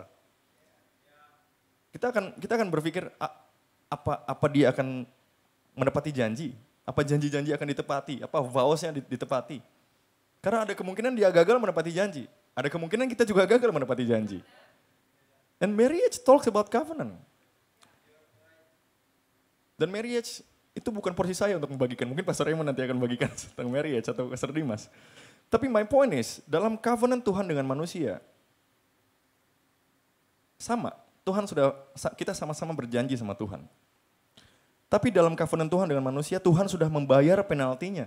Kita akan berpikir apa dia akan menepati janji? Apa janji-janji akan ditepati? Apa vows-nya ditepati? Karena ada kemungkinan dia gagal menepati janji. Ada kemungkinan kita juga gagal menepati janji. And marriage talks about covenant. Dan marriage itu bukan porsi saya untuk membagikan. Mungkin Pastor Raymond nanti akan membagikan tentang marriage atau Pastor Dimas. Tapi my point is, dalam covenant Tuhan dengan manusia, sama. Kita sama-sama berjanji sama Tuhan. Tapi dalam covenant Tuhan dengan manusia, Tuhan sudah membayar penaltinya.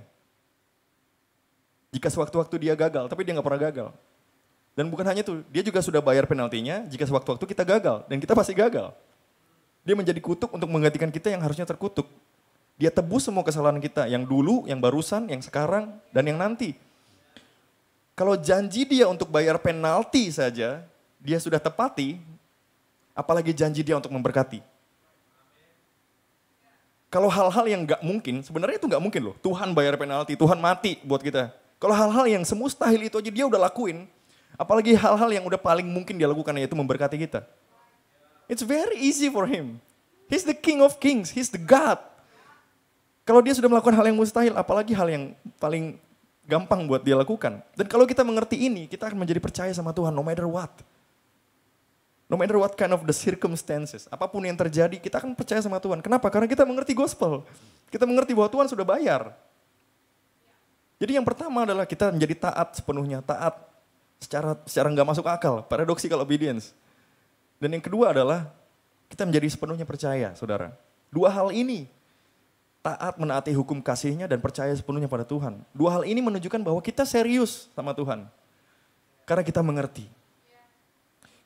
Jika sewaktu-waktu dia gagal, tapi dia nggak pernah gagal. Dan bukan hanya itu, dia juga sudah bayar penaltinya jika sewaktu-waktu kita gagal. Dan kita pasti gagal. Dia menjadi kutuk untuk menggantikan kita yang harusnya terkutuk. Dia tebus semua kesalahan kita, yang dulu, yang barusan, yang sekarang, dan yang nanti. Kalau janji dia untuk bayar penalti saja, dia sudah tepati, apalagi janji dia untuk memberkati. Kalau hal-hal yang nggak mungkin, sebenarnya itu nggak mungkin loh. Tuhan bayar penalti, Tuhan mati buat kita. Kalau hal-hal yang semustahil itu aja dia udah lakuin, apalagi hal-hal yang udah paling mungkin dia lakukan yaitu memberkati kita. It's very easy for him. He's the King of Kings, he's the God. Kalau dia sudah melakukan hal yang mustahil, apalagi hal yang paling gampang buat dia lakukan. Dan kalau kita mengerti ini, kita akan menjadi percaya sama Tuhan no matter what. No matter what kind of the circumstances, apapun yang terjadi, kita akan percaya sama Tuhan. Kenapa? Karena kita mengerti gospel. Kita mengerti bahwa Tuhan sudah bayar. Jadi yang pertama adalah kita menjadi taat sepenuhnya, taat secara nggak masuk akal, paradoxical obedience. Dan yang kedua adalah kita menjadi sepenuhnya percaya, saudara. Dua hal ini, taat menaati hukum kasih-Nya dan percaya sepenuhnya pada Tuhan. Dua hal ini menunjukkan bahwa kita serius sama Tuhan. Karena kita mengerti.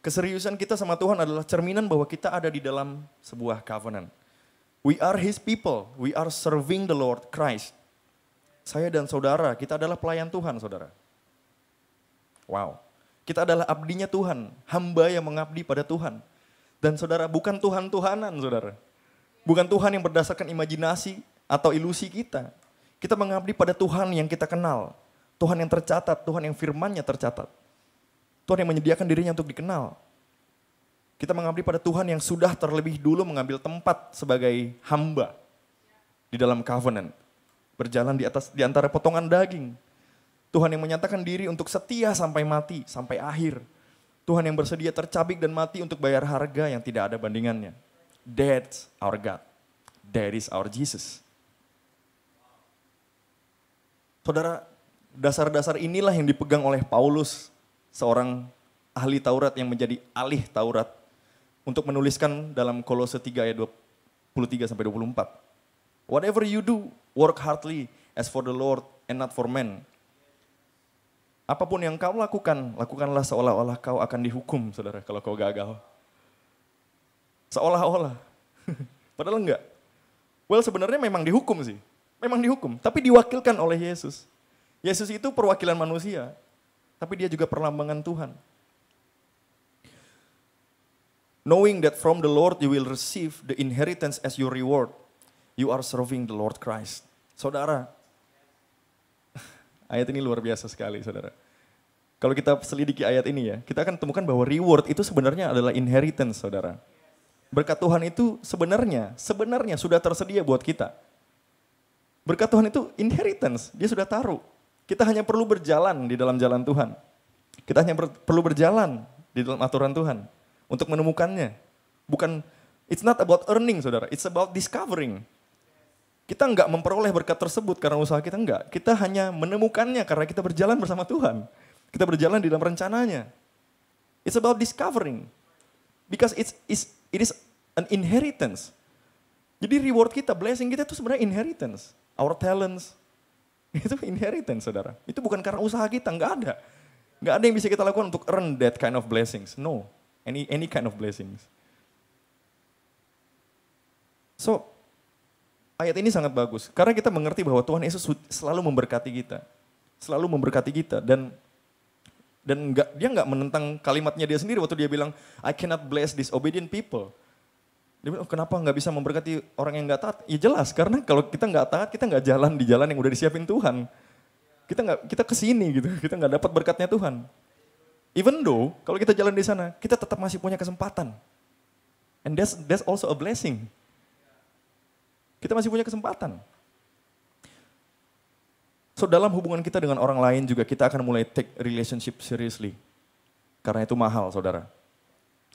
Keseriusan kita sama Tuhan adalah cerminan bahwa kita ada di dalam sebuah covenant. We are His people. We are serving the Lord Christ. Saya dan saudara, kita adalah pelayan Tuhan, saudara. Wow. Kita adalah abdinya Tuhan. Hamba yang mengabdi pada Tuhan. Dan saudara, bukan Tuhan-Tuhanan, saudara. Bukan Tuhan yang berdasarkan imajinasi atau ilusi kita. Kita mengabdi pada Tuhan yang kita kenal. Tuhan yang tercatat, Tuhan yang firman-Nya tercatat. Tuhan yang menyediakan dirinya untuk dikenal. Kita mengabdi pada Tuhan yang sudah terlebih dulu mengambil tempat sebagai hamba di dalam covenant. Berjalan di antara potongan daging. Tuhan yang menyatakan diri untuk setia sampai mati, sampai akhir. Tuhan yang bersedia tercabik dan mati untuk bayar harga yang tidak ada bandingannya. That's our God. That is our Jesus. Saudara, dasar-dasar inilah yang dipegang oleh Paulus, seorang ahli Taurat yang menjadi alih Taurat, untuk menuliskan dalam Kolose 3 ayat 23-24. Whatever you do, work heartily as for the Lord and not for men. Apapun yang kau lakukan, lakukanlah seolah-olah kau akan dihukum, saudara, kalau kau gagal. Seolah-olah. Padahal enggak. Well, sebenarnya memang dihukum sih. Memang dihukum, tapi diwakilkan oleh Yesus. Yesus itu perwakilan manusia, tapi dia juga perlambangan Tuhan. Knowing that from the Lord you will receive the inheritance as your reward, you are serving the Lord Christ. Saudara, ayat ini luar biasa sekali, saudara. Kalau kita selidiki ayat ini ya, kita akan temukan bahwa reward itu sebenarnya adalah inheritance, saudara. Berkat Tuhan itu sebenarnya sudah tersedia buat kita. Berkat Tuhan itu inheritance, dia sudah taruh. Kita hanya perlu berjalan di dalam jalan Tuhan. Kita hanya perlu berjalan di dalam aturan Tuhan untuk menemukannya. Bukan, it's not about earning, saudara, it's about discovering. Kita enggak memperoleh berkat tersebut karena usaha kita, enggak. Kita hanya menemukannya karena kita berjalan bersama Tuhan. Kita berjalan di dalam rencananya. It's about discovering. Because it is an inheritance. Jadi reward kita, blessing kita itu sebenarnya inheritance. Our talents, itu inheritance, saudara. Itu bukan karena usaha kita, enggak ada. Enggak ada yang bisa kita lakukan untuk earn that kind of blessings. No, any kind of blessings. So, ayat ini sangat bagus. Karena kita mengerti bahwa Tuhan Yesus selalu memberkati kita. Selalu memberkati kita. Dan dia enggak menentang kalimatnya dia sendiri waktu dia bilang, I cannot bless disobedient people. Dia bilang, kenapa nggak bisa memberkati orang yang nggak taat? Ya jelas, karena kalau kita nggak taat, kita nggak jalan di jalan yang udah disiapin Tuhan. Kita kesini gitu, kita nggak dapat berkatnya Tuhan. Even though, kalau kita jalan di sana, kita tetap masih punya kesempatan. And that's also a blessing. Kita masih punya kesempatan. So dalam hubungan kita dengan orang lain juga kita akan mulai take relationship seriously. Karena itu mahal, saudara.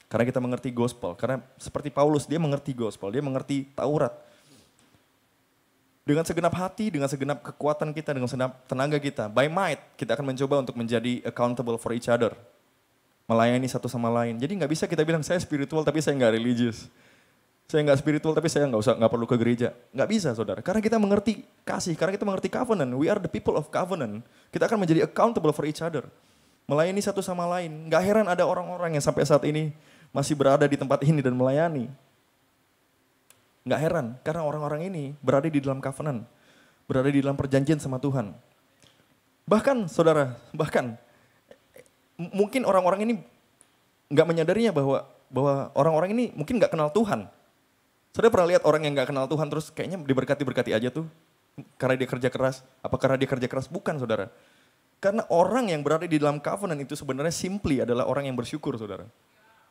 Karena kita mengerti gospel, karena seperti Paulus dia mengerti gospel, dia mengerti Taurat. Dengan segenap hati, dengan segenap kekuatan kita, dengan segenap tenaga kita, by might kita akan mencoba untuk menjadi accountable for each other. Melayani satu sama lain. Jadi nggak bisa kita bilang saya spiritual tapi saya nggak religious. Saya nggak spiritual tapi saya nggak perlu ke gereja. Nggak bisa, saudara. Karena kita mengerti kasih, karena kita mengerti covenant. We are the people of covenant. Kita akan menjadi accountable for each other. Melayani satu sama lain. Nggak heran ada orang-orang yang sampai saat ini masih berada di tempat ini dan melayani. Nggak heran, karena orang-orang ini berada di dalam covenant. Berada di dalam perjanjian sama Tuhan. Bahkan, saudara, mungkin orang-orang ini nggak menyadarinya bahwa orang-orang ini mungkin nggak kenal Tuhan. Saudara pernah lihat orang yang nggak kenal Tuhan terus kayaknya diberkati-berkati aja tuh? Karena dia kerja keras. Apa karena dia kerja keras? Bukan, saudara. Karena orang yang berada di dalam covenant itu sebenarnya simply adalah orang yang bersyukur, saudara.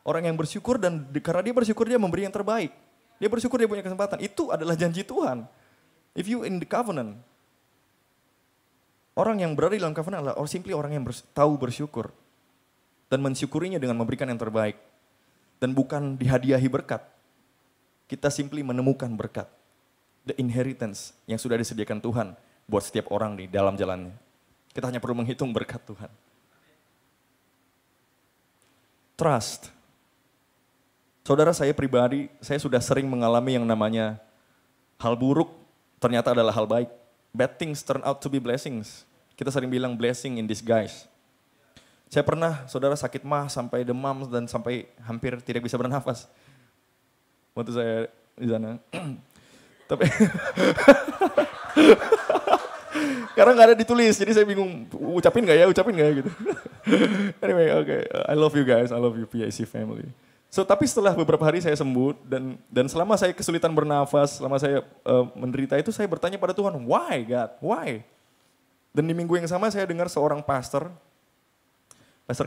Orang yang bersyukur dan karena dia bersyukur dia memberi yang terbaik. Dia bersyukur dia punya kesempatan. Itu adalah janji Tuhan. If you in the covenant. Orang yang berada di dalam covenant adalah simply orang yang tahu bersyukur. Dan mensyukurinya dengan memberikan yang terbaik. Dan bukan dihadiahi berkat. Kita simply menemukan berkat. The inheritance yang sudah disediakan Tuhan buat setiap orang di dalam jalannya. Kita hanya perlu menghitung berkat Tuhan. Trust. Saudara, saya pribadi, saya sudah sering mengalami yang namanya hal buruk ternyata adalah hal baik. Bad things turn out to be blessings. Kita sering bilang blessing in disguise. Saya pernah, saudara, sakit mah sampai demam dan sampai hampir tidak bisa bernafas. Waktu saya di sana. Tapi karena nggak ada ditulis, jadi saya bingung ucapin nggak ya gitu. Anyway, okay. I love you guys, I love you PIC family. So tapi setelah beberapa hari saya sembuh dan selama saya kesulitan bernafas, selama saya menderita itu saya bertanya pada Tuhan, why God, why? Dan di minggu yang sama saya dengar seorang pastor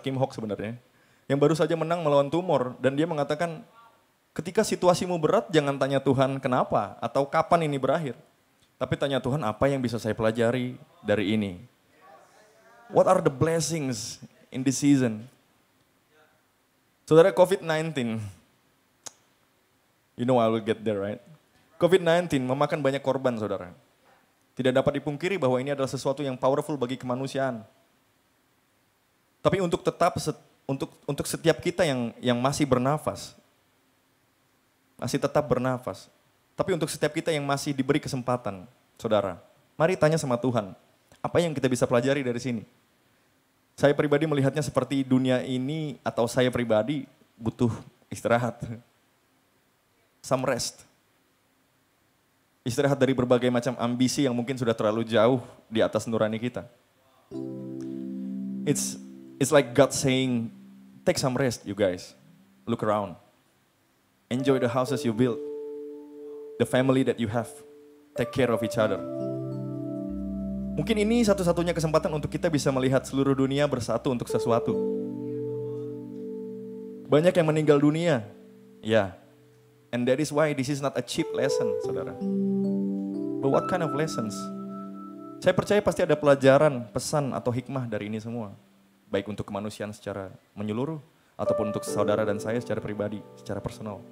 Kim Hok sebenarnya, yang baru saja menang melawan tumor dan dia mengatakan, ketika situasimu berat jangan tanya Tuhan kenapa atau kapan ini berakhir. Tapi tanya Tuhan apa yang bisa saya pelajari dari ini. What are the blessings in this season? Saudara, COVID-19, you know I will get there, right? COVID-19 memakan banyak korban, saudara. Tidak dapat dipungkiri bahwa ini adalah sesuatu yang powerful bagi kemanusiaan. Tapi untuk untuk setiap kita yang masih bernafas, masih tetap bernafas. Tapi untuk setiap kita yang masih diberi kesempatan, saudara, mari tanya sama Tuhan, apa yang kita bisa pelajari dari sini? Saya pribadi melihatnya seperti dunia ini atau saya pribadi butuh istirahat. Some rest. Istirahat dari berbagai macam ambisi yang mungkin sudah terlalu jauh di atas nurani kita. It's like God saying, take some rest you guys. Look around. Enjoy the houses you build. The family that you have. Take care of each other. Mungkin ini satu-satunya kesempatan untuk kita bisa melihat seluruh dunia bersatu untuk sesuatu. Banyak yang meninggal dunia. Ya. And that is why this is not a cheap lesson, saudara. But what kind of lessons? Saya percaya pasti ada pelajaran, pesan atau hikmah dari ini semua. Baik untuk kemanusiaan secara menyeluruh, ataupun untuk saudara dan saya secara pribadi, secara personal.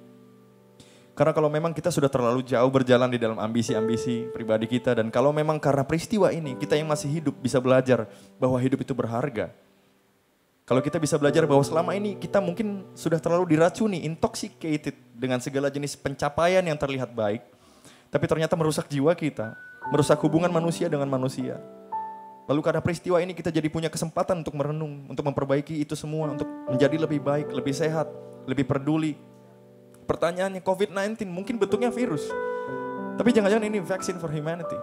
Karena kalau memang kita sudah terlalu jauh berjalan di dalam ambisi-ambisi pribadi kita, dan kalau memang karena peristiwa ini, kita yang masih hidup bisa belajar bahwa hidup itu berharga. Kalau kita bisa belajar bahwa selama ini kita mungkin sudah terlalu diracuni, intoxicated dengan segala jenis pencapaian yang terlihat baik, tapi ternyata merusak jiwa kita, merusak hubungan manusia dengan manusia. Lalu karena peristiwa ini kita jadi punya kesempatan untuk merenung, untuk memperbaiki itu semua, untuk menjadi lebih baik, lebih sehat, lebih peduli. Pertanyaannya, COVID-19 mungkin bentuknya virus, tapi jangan-jangan ini vaksin for humanity.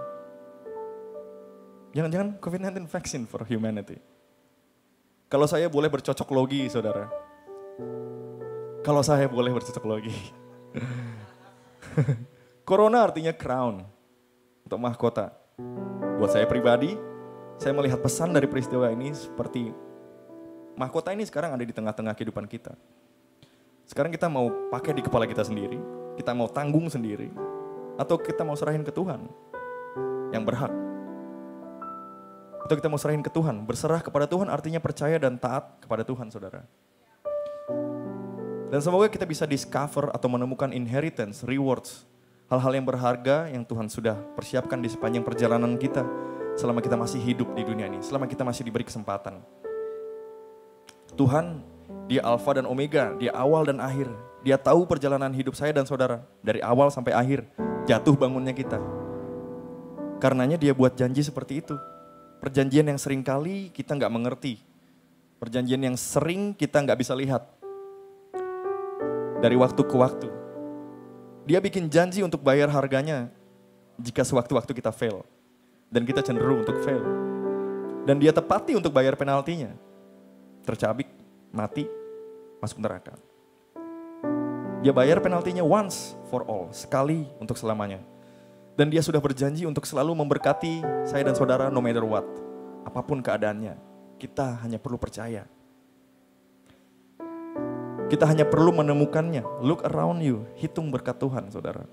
Jangan-jangan COVID-19 vaksin for humanity. Kalau saya boleh bercocok logi, saudara. Kalau saya boleh bercocok logi. Corona artinya crown, untuk mahkota. Buat saya pribadi, saya melihat pesan dari peristiwa ini seperti mahkota ini sekarang ada di tengah-tengah kehidupan kita. Sekarang kita mau pakai di kepala kita sendiri, kita mau tanggung sendiri, atau kita mau serahin ke Tuhan yang berhak. Atau kita mau serahin ke Tuhan, berserah kepada Tuhan artinya percaya dan taat kepada Tuhan, saudara. Dan semoga kita bisa discover atau menemukan inheritance, rewards, hal-hal yang berharga yang Tuhan sudah persiapkan di sepanjang perjalanan kita selama kita masih hidup di dunia ini, selama kita masih diberi kesempatan. Tuhan, Dia Alfa dan Omega, Dia awal dan akhir. Dia tahu perjalanan hidup saya dan saudara dari awal sampai akhir, jatuh bangunnya kita. Karenanya Dia buat janji seperti itu. Perjanjian yang sering kali kita nggak mengerti. Perjanjian yang sering kita nggak bisa lihat. Dari waktu ke waktu. Dia bikin janji untuk bayar harganya jika sewaktu-waktu kita fail. Dan kita cenderung untuk fail. Dan Dia tepati untuk bayar penaltinya. Tercabik, mati, masuk neraka. Dia bayar penaltinya once for all, sekali untuk selamanya. Dan Dia sudah berjanji untuk selalu memberkati saya dan saudara no matter what. Apapun keadaannya, kita hanya perlu percaya. Kita hanya perlu menemukannya. Look around you, hitung berkat Tuhan, saudara.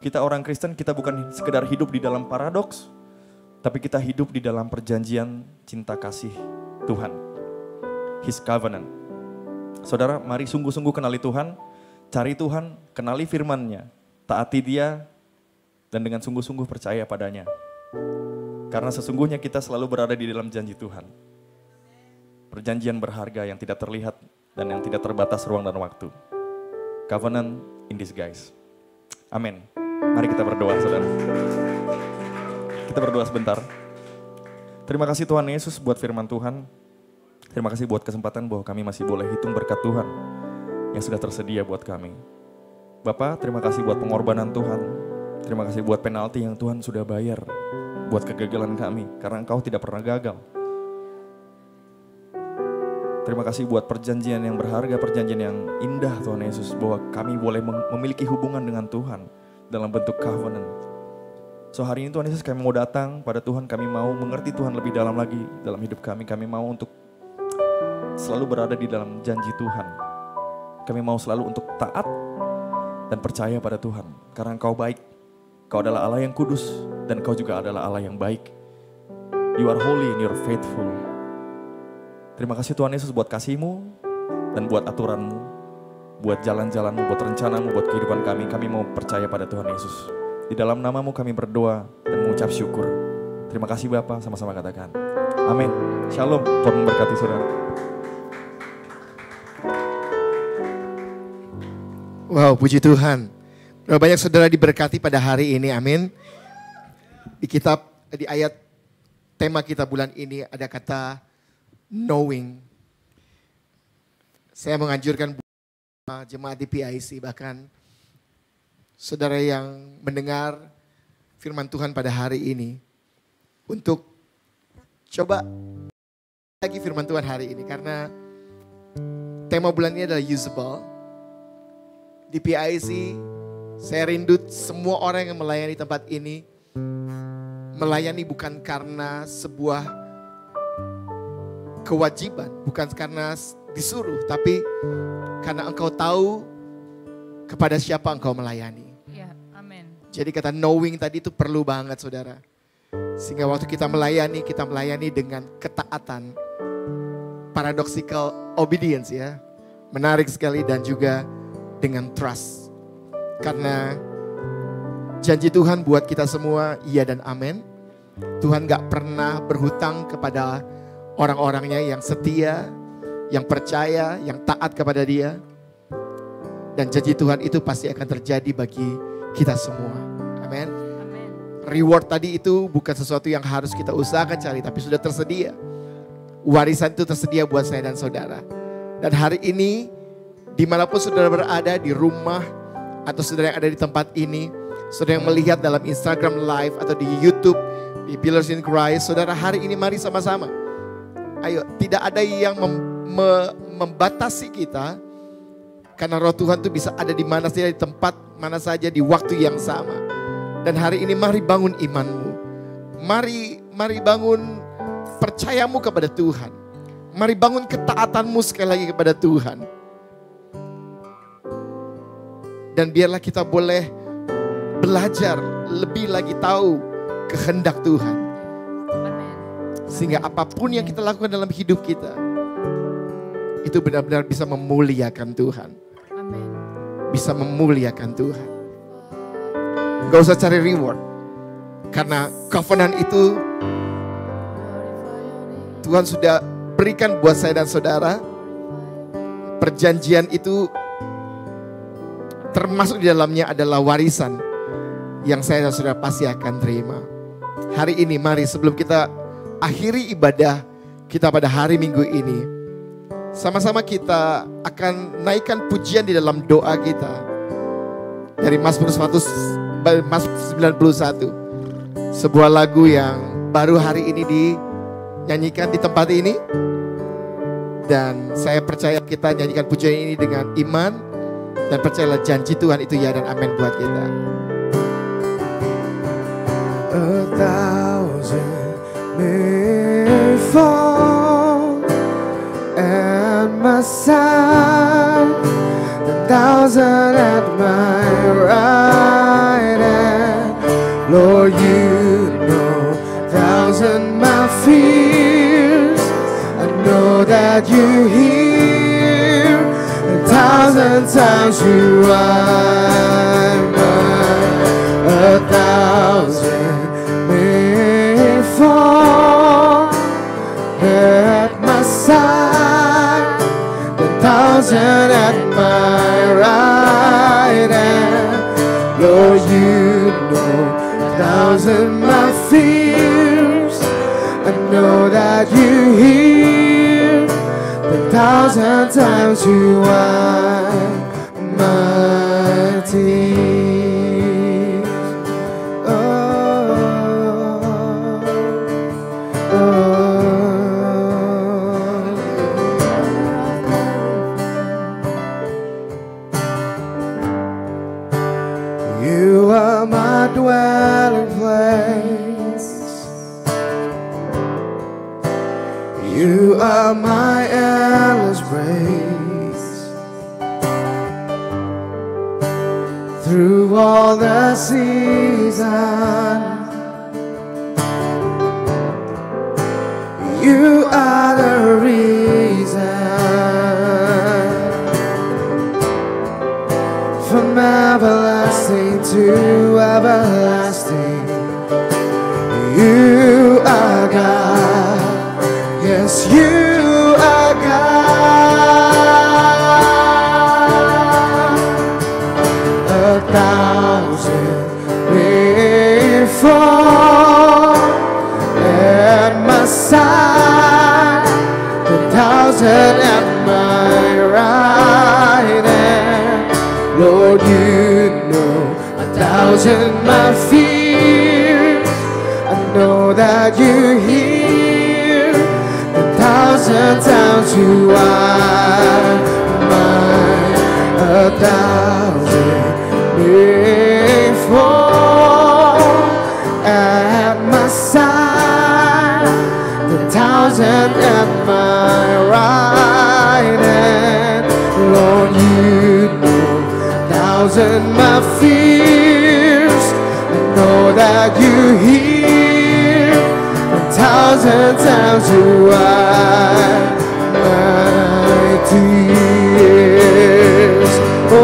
Kita orang Kristen, kita bukan sekedar hidup di dalam paradoks, tapi kita hidup di dalam perjanjian cinta kasih Tuhan. His covenant. Saudara, mari sungguh-sungguh kenali Tuhan, cari Tuhan, kenali firman-Nya, taati Dia, dan dengan sungguh-sungguh percaya padanya. Karena sesungguhnya kita selalu berada di dalam janji Tuhan. Perjanjian berharga yang tidak terlihat dan yang tidak terbatas ruang dan waktu. Covenant in disguise. Amin. Mari kita berdoa, saudara. Kita berdoa sebentar. Terima kasih Tuhan Yesus buat firman Tuhan. Terima kasih buat kesempatan bahwa kami masih boleh hitung berkat Tuhan yang sudah tersedia buat kami. Bapa, terima kasih buat pengorbanan Tuhan. Terima kasih buat penalti yang Tuhan sudah bayar buat kegagalan kami, karena Engkau tidak pernah gagal. Terima kasih buat perjanjian yang berharga, perjanjian yang indah Tuhan Yesus, bahwa kami boleh memiliki hubungan dengan Tuhan dalam bentuk covenant. So hari ini Tuhan Yesus, kami mau datang pada Tuhan, kami mau mengerti Tuhan lebih dalam lagi dalam hidup kami. Kami mau untuk selalu berada di dalam janji Tuhan. Kami mau selalu untuk taat dan percaya pada Tuhan. Karena Engkau baik, Engkau adalah Allah yang kudus, dan Engkau juga adalah Allah yang baik. You are holy and you are faithful. Terima kasih Tuhan Yesus buat kasih-Mu dan buat aturan-Mu, buat jalan-jalan-Mu, buat rencana-Mu, buat kehidupan kami. Kami mau percaya pada Tuhan Yesus. Di dalam nama-Mu kami berdoa dan mengucap syukur. Terima kasih Bapa, sama-sama katakan. Amin. Shalom. Tuhan memberkati saudara. Wow, puji Tuhan. Berapa banyak saudara diberkati pada hari ini, amin. Di kitab, di ayat tema kita bulan ini ada kata knowing. Saya menganjurkan jemaat di PIC, bahkan saudara yang mendengar firman Tuhan pada hari ini, untuk coba lagi firman Tuhan hari ini, karena tema bulan ini adalah usable. Di PIC, saya rindu semua orang yang melayani tempat ini, melayani bukan karena sebuah kewajiban, bukan karena disuruh, tapi karena engkau tahu kepada siapa engkau melayani. Ya, amin. Jadi kata knowing tadi itu perlu banget saudara. Sehingga waktu kita melayani dengan ketaatan. Paradoxical obedience ya. Menarik sekali, dan juga dengan trust. Karena janji Tuhan buat kita semua iya dan amin. Tuhan gak pernah berhutang kepada orang-orangnya yang setia, yang percaya, yang taat kepada Dia. Dan janji Tuhan itu pasti akan terjadi bagi kita semua. Amin. Reward tadi itu bukan sesuatu yang harus kita usahakan cari, tapi sudah tersedia. Warisan itu tersedia buat saya dan saudara. Dan hari ini, dimanapun saudara berada, di rumah, atau saudara yang ada di tempat ini, saudara yang melihat dalam Instagram Live atau di YouTube, di Pillars in Christ, saudara hari ini mari sama-sama. Ayo, tidak ada yang membatasi kita, karena roh Tuhan itu bisa ada di mana saja, di tempat mana saja, di waktu yang sama. Dan hari ini mari bangun imanmu. Mari bangun percayamu kepada Tuhan. Mari bangun ketaatanmu sekali lagi kepada Tuhan. Dan biarlah kita boleh belajar lebih lagi tahu kehendak Tuhan. Sehingga apapun yang kita lakukan dalam hidup kita, itu benar-benar bisa memuliakan Tuhan. Bisa memuliakan Tuhan. Gak usah cari reward. Karena covenant itu Tuhan sudah berikan buat saya dan saudara. Perjanjian itu termasuk di dalamnya adalah warisan yang saya dan saudara pasti akan terima. Hari ini mari sebelum kita akhiri ibadah kita pada hari Minggu ini, sama-sama kita akan naikkan pujian di dalam doa kita. Dari Mazmur 91, sebuah lagu yang baru hari ini dinyanyikan di tempat ini. Dan saya percaya kita nyanyikan pujian ini dengan iman, dan percayalah janji Tuhan itu ya dan amin buat kita. A thousand may fall at my side, 1,000 at my right hand. Lord, you know 1,000 my fears. I know that you hear 1,000 times you are mine. 1,000 may fall at my side, 1,000 at my right hand. Lord, you know 1,000 my fears. I know that you hear 1,000 times you are mine. tears. You are my dwelling place. You are my endless praise. Through all the seasons, you are the reason. From everlasting to everlasting, you are God. Yes, you are God. 1,000 may fall at my side, 1,000 at my right hand. Lord, you know 1,000 my fears. I know that you hear 1,000 times you are mine. 1,000 may fall at my side, 1,000 at my right hand. Lord, you know 1,000 my fears. I know that you hear 1,000 times you are my tears. Oh,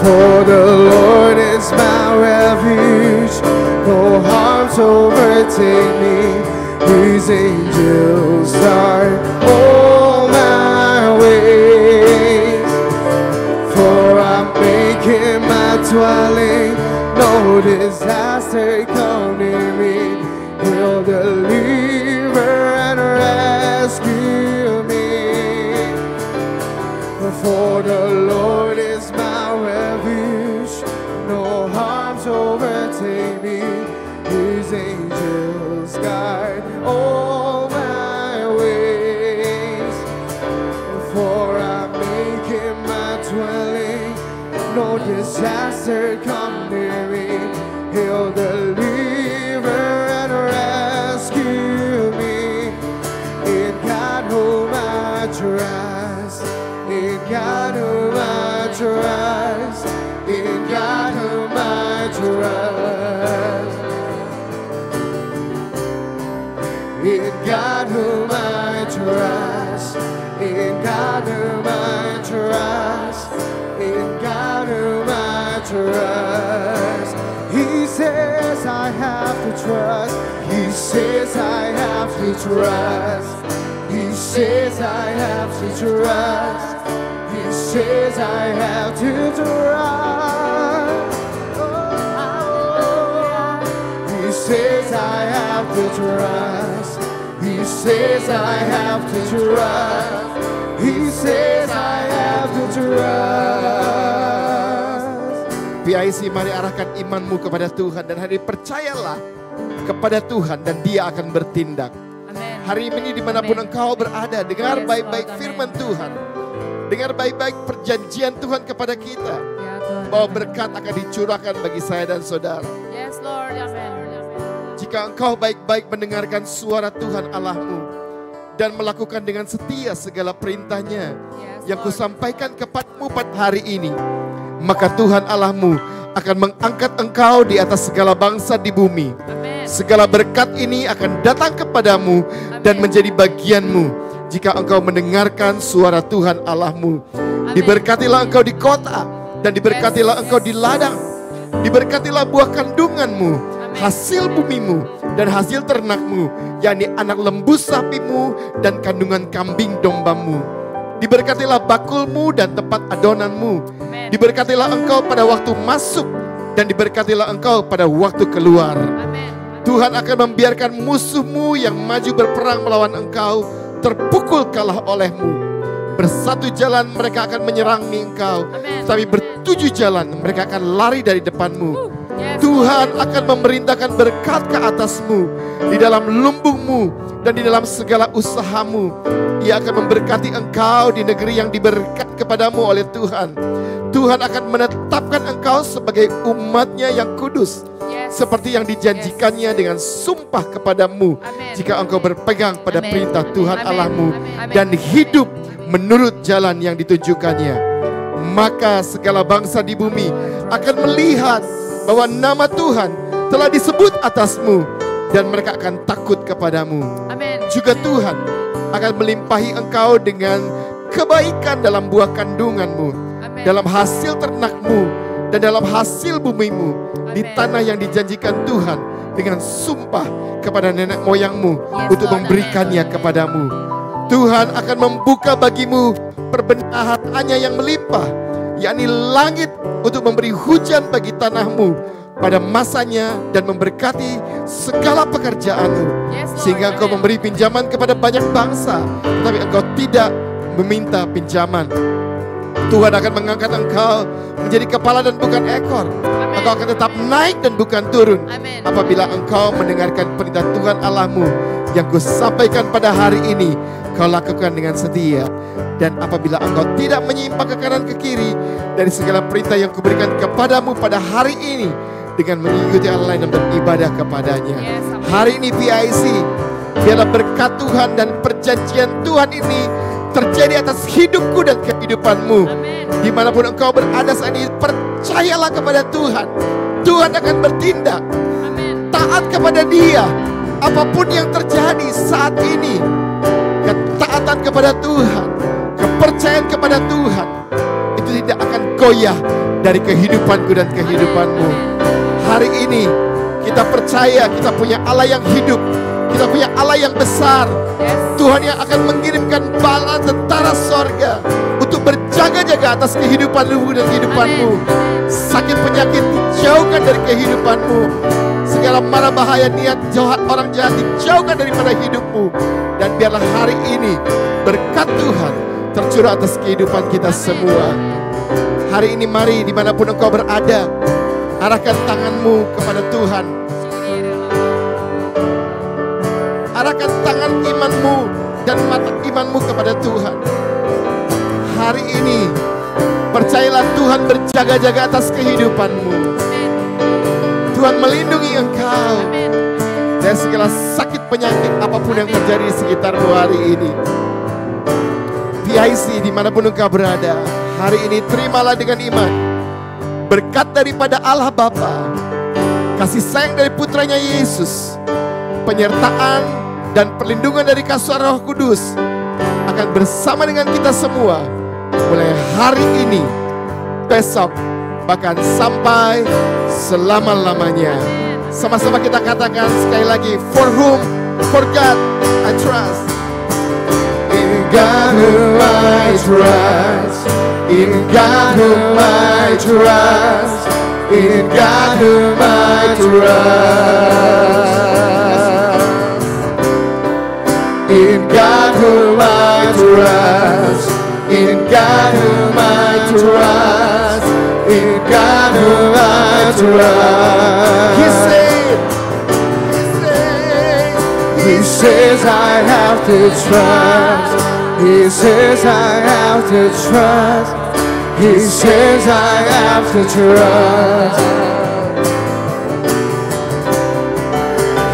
for the Lord is my refuge, no harms overtake me. His angels guard all my ways. For I'm making my dwelling, no disaster come near me. He'll deliver and rescue me. For the Lord is my refuge, no harms overtake me. His angels guide all my ways. For I'm making my dwelling, no disaster come near me. He'll deliver and rescue me. In God whom I trust, in God whom I trust, in God whom I trust, in God whom I trust, in God whom I trust, in God whom I trust. He says I have to trust. He says I have to trust. He says I have to trust. He says I have to trust. Oh, he says I have to trust. He says I have to trust. He says I have to trust. PIC, mari arahkan imanmu kepada Tuhan dan hari percayalah kepada Tuhan dan Dia akan bertindak. Hari ini dimanapun engkau berada, dengar baik-baik firman Tuhan. Dengar baik-baik perjanjian Tuhan kepada kita. Bahwa berkat akan dicurahkan bagi saya dan saudara. Yes, Lord. Amen. Jika engkau baik-baik mendengarkan suara Tuhan Allahmu dan melakukan dengan setia segala perintahnya yang kusampaikan kepadamu pada hari ini, maka Tuhan Allahmu akan mengangkat engkau di atas segala bangsa di bumi. Segala berkat ini akan datang kepadamu dan menjadi bagianmu jika engkau mendengarkan suara Tuhan Allahmu. Diberkatilah engkau di kota dan diberkatilah engkau di ladang. Diberkatilah buah kandunganmu, hasil bumimu dan hasil ternakmu, yakni anak lembu sapimu dan kandungan kambing dombamu. Diberkatilah bakulmu dan tempat adonanmu. Diberkatilah engkau pada waktu masuk dan diberkatilah engkau pada waktu keluar. Tuhan akan membiarkan musuhmu yang maju berperang melawan engkau terpukul kalah olehmu. Bersatu jalan mereka akan menyerangi Engkau. Tapi bertujuh jalan mereka akan lari dari depanmu. Tuhan akan memerintahkan berkat ke atasmu. Di dalam lumbungmu dan di dalam segala usahamu. Ia akan memberkati engkau di negeri yang diberkat kepadamu oleh Tuhan. Tuhan akan menetapkan engkau sebagai umatnya yang kudus. Seperti yang dijanjikannya dengan sumpah kepadamu. Jika engkau berpegang pada perintah Tuhan Allahmu. Dan hidup menurut jalan yang ditunjukkannya. Maka segala bangsa di bumi akan melihat bahwa nama Tuhan telah disebut atasmu. Dan mereka akan takut kepadamu. Juga Tuhan akan melimpahi engkau dengan kebaikan dalam buah kandunganmu. Dalam hasil ternakmu. Dan dalam hasil bumimu. Di tanah yang dijanjikan Tuhan dengan sumpah kepada nenek moyangmu untuk memberikannya kepadamu. Tuhan akan membuka bagimu perbendahaannya yang melimpah, yakni langit untuk memberi hujan bagi tanahmu pada masanya dan memberkati segala pekerjaanmu. Sehingga engkau memberi pinjaman kepada banyak bangsa, tetapi engkau tidak meminta pinjaman. Tuhan akan mengangkat engkau menjadi kepala dan bukan ekor. Engkau akan tetap naik dan bukan turun. Apabila engkau mendengarkan perintah Tuhan Allahmu yang kusampaikan pada hari ini, kau lakukan dengan setia. Dan apabila engkau tidak menyimpang ke kanan ke kiri dari segala perintah yang kuberikan kepadamu pada hari ini, dengan mengikuti Allah lain dan beribadah kepadanya. Hari ini PIC, biarlah berkat Tuhan dan perjanjian Tuhan ini terjadi atas hidupku dan kehidupanmu. Dimanapun engkau berada saat ini, percayalah kepada Tuhan. Tuhan akan bertindak. Taat kepada Dia. Apapun yang terjadi saat ini, ketaatan kepada Tuhan, kepercayaan kepada Tuhan, itu tidak akan goyah dari kehidupanku dan kehidupanmu. Hari ini kita percaya kita punya Allah yang hidup. Kita punya Allah yang besar. Tuhan yang akan mengirimkan bala tentara sorga untuk berjaga-jaga atas kehidupanmu dan kehidupanmu. Sakit penyakit dijauhkan dari kehidupanmu. Segala mara bahaya niat jahat orang jahat dijauhkan daripada hidupmu. Dan biarlah hari ini berkat Tuhan tercurah atas kehidupan kita semua. Hari ini mari dimanapun engkau berada, arahkan tanganmu kepada Tuhan. Arahkan tangan imanmu dan mata imanmu kepada Tuhan. Hari ini percayalah Tuhan berjaga-jaga atas kehidupanmu. Tuhan melindungi engkau dari segala sakit penyakit apapun yang terjadi di sekitarmu hari ini. PIC dimanapun engkau berada, hari ini terimalah dengan iman berkat daripada Allah Bapa, kasih sayang dari putranya Yesus, penyertaan dan perlindungan dari kasih Roh Kudus akan bersama dengan kita semua mulai hari ini, besok, bahkan sampai selama-lamanya. Sama-sama kita katakan sekali lagi, for whom, for God I trust. In God whom I trust. In God whom I trust. In God whom I trust. In God whom I trust. In God whom I trust. In God whom I trust. He says I have to trust. He says I have to trust. He says I have to trust.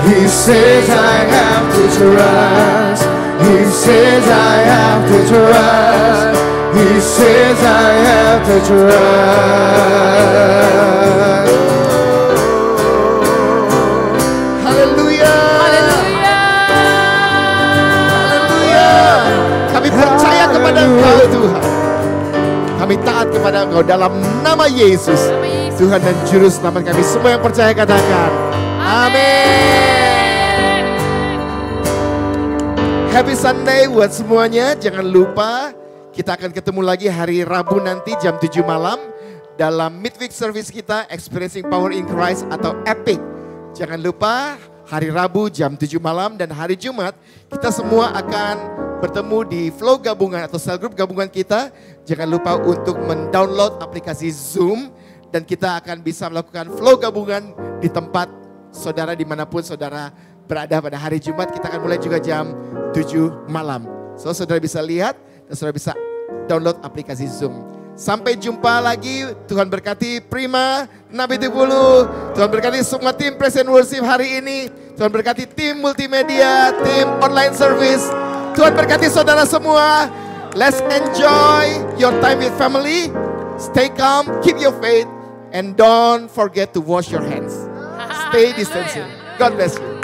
He says I have to trust. He says I have to trust. He says I have to trust. Haleluya. Haleluya. Kami percaya kepada Engkau Tuhan. Kami taat kepada Engkau dalam nama Yesus. Tuhan dan Juru Selamat kami semua yang percaya katakan amin. Happy Sunday buat semuanya. Jangan lupa kita akan ketemu lagi hari Rabu nanti jam 7 malam dalam midweek service kita Experiencing Power in Christ atau EPIC. Jangan lupa hari Rabu jam 7 malam dan hari Jumat kita semua akan bertemu di flow gabungan atau cell group gabungan kita, jangan lupa untuk mendownload aplikasi Zoom dan kita akan bisa melakukan flow gabungan di tempat saudara dimanapun saudara berada pada hari Jumat. Kita akan mulai juga jam 7 malam. So saudara bisa lihat dan saudara bisa download aplikasi Zoom. Sampai jumpa lagi. Tuhan berkati Prima, Nabi Tibulu. Tuhan berkati semua tim Praise and Worship hari ini. Tuhan berkati tim multimedia, tim online service. Tuhan berkati saudara semua. Let's enjoy your time with family. Stay calm, keep your faith, and don't forget to wash your hands. Stay distancing. God bless you.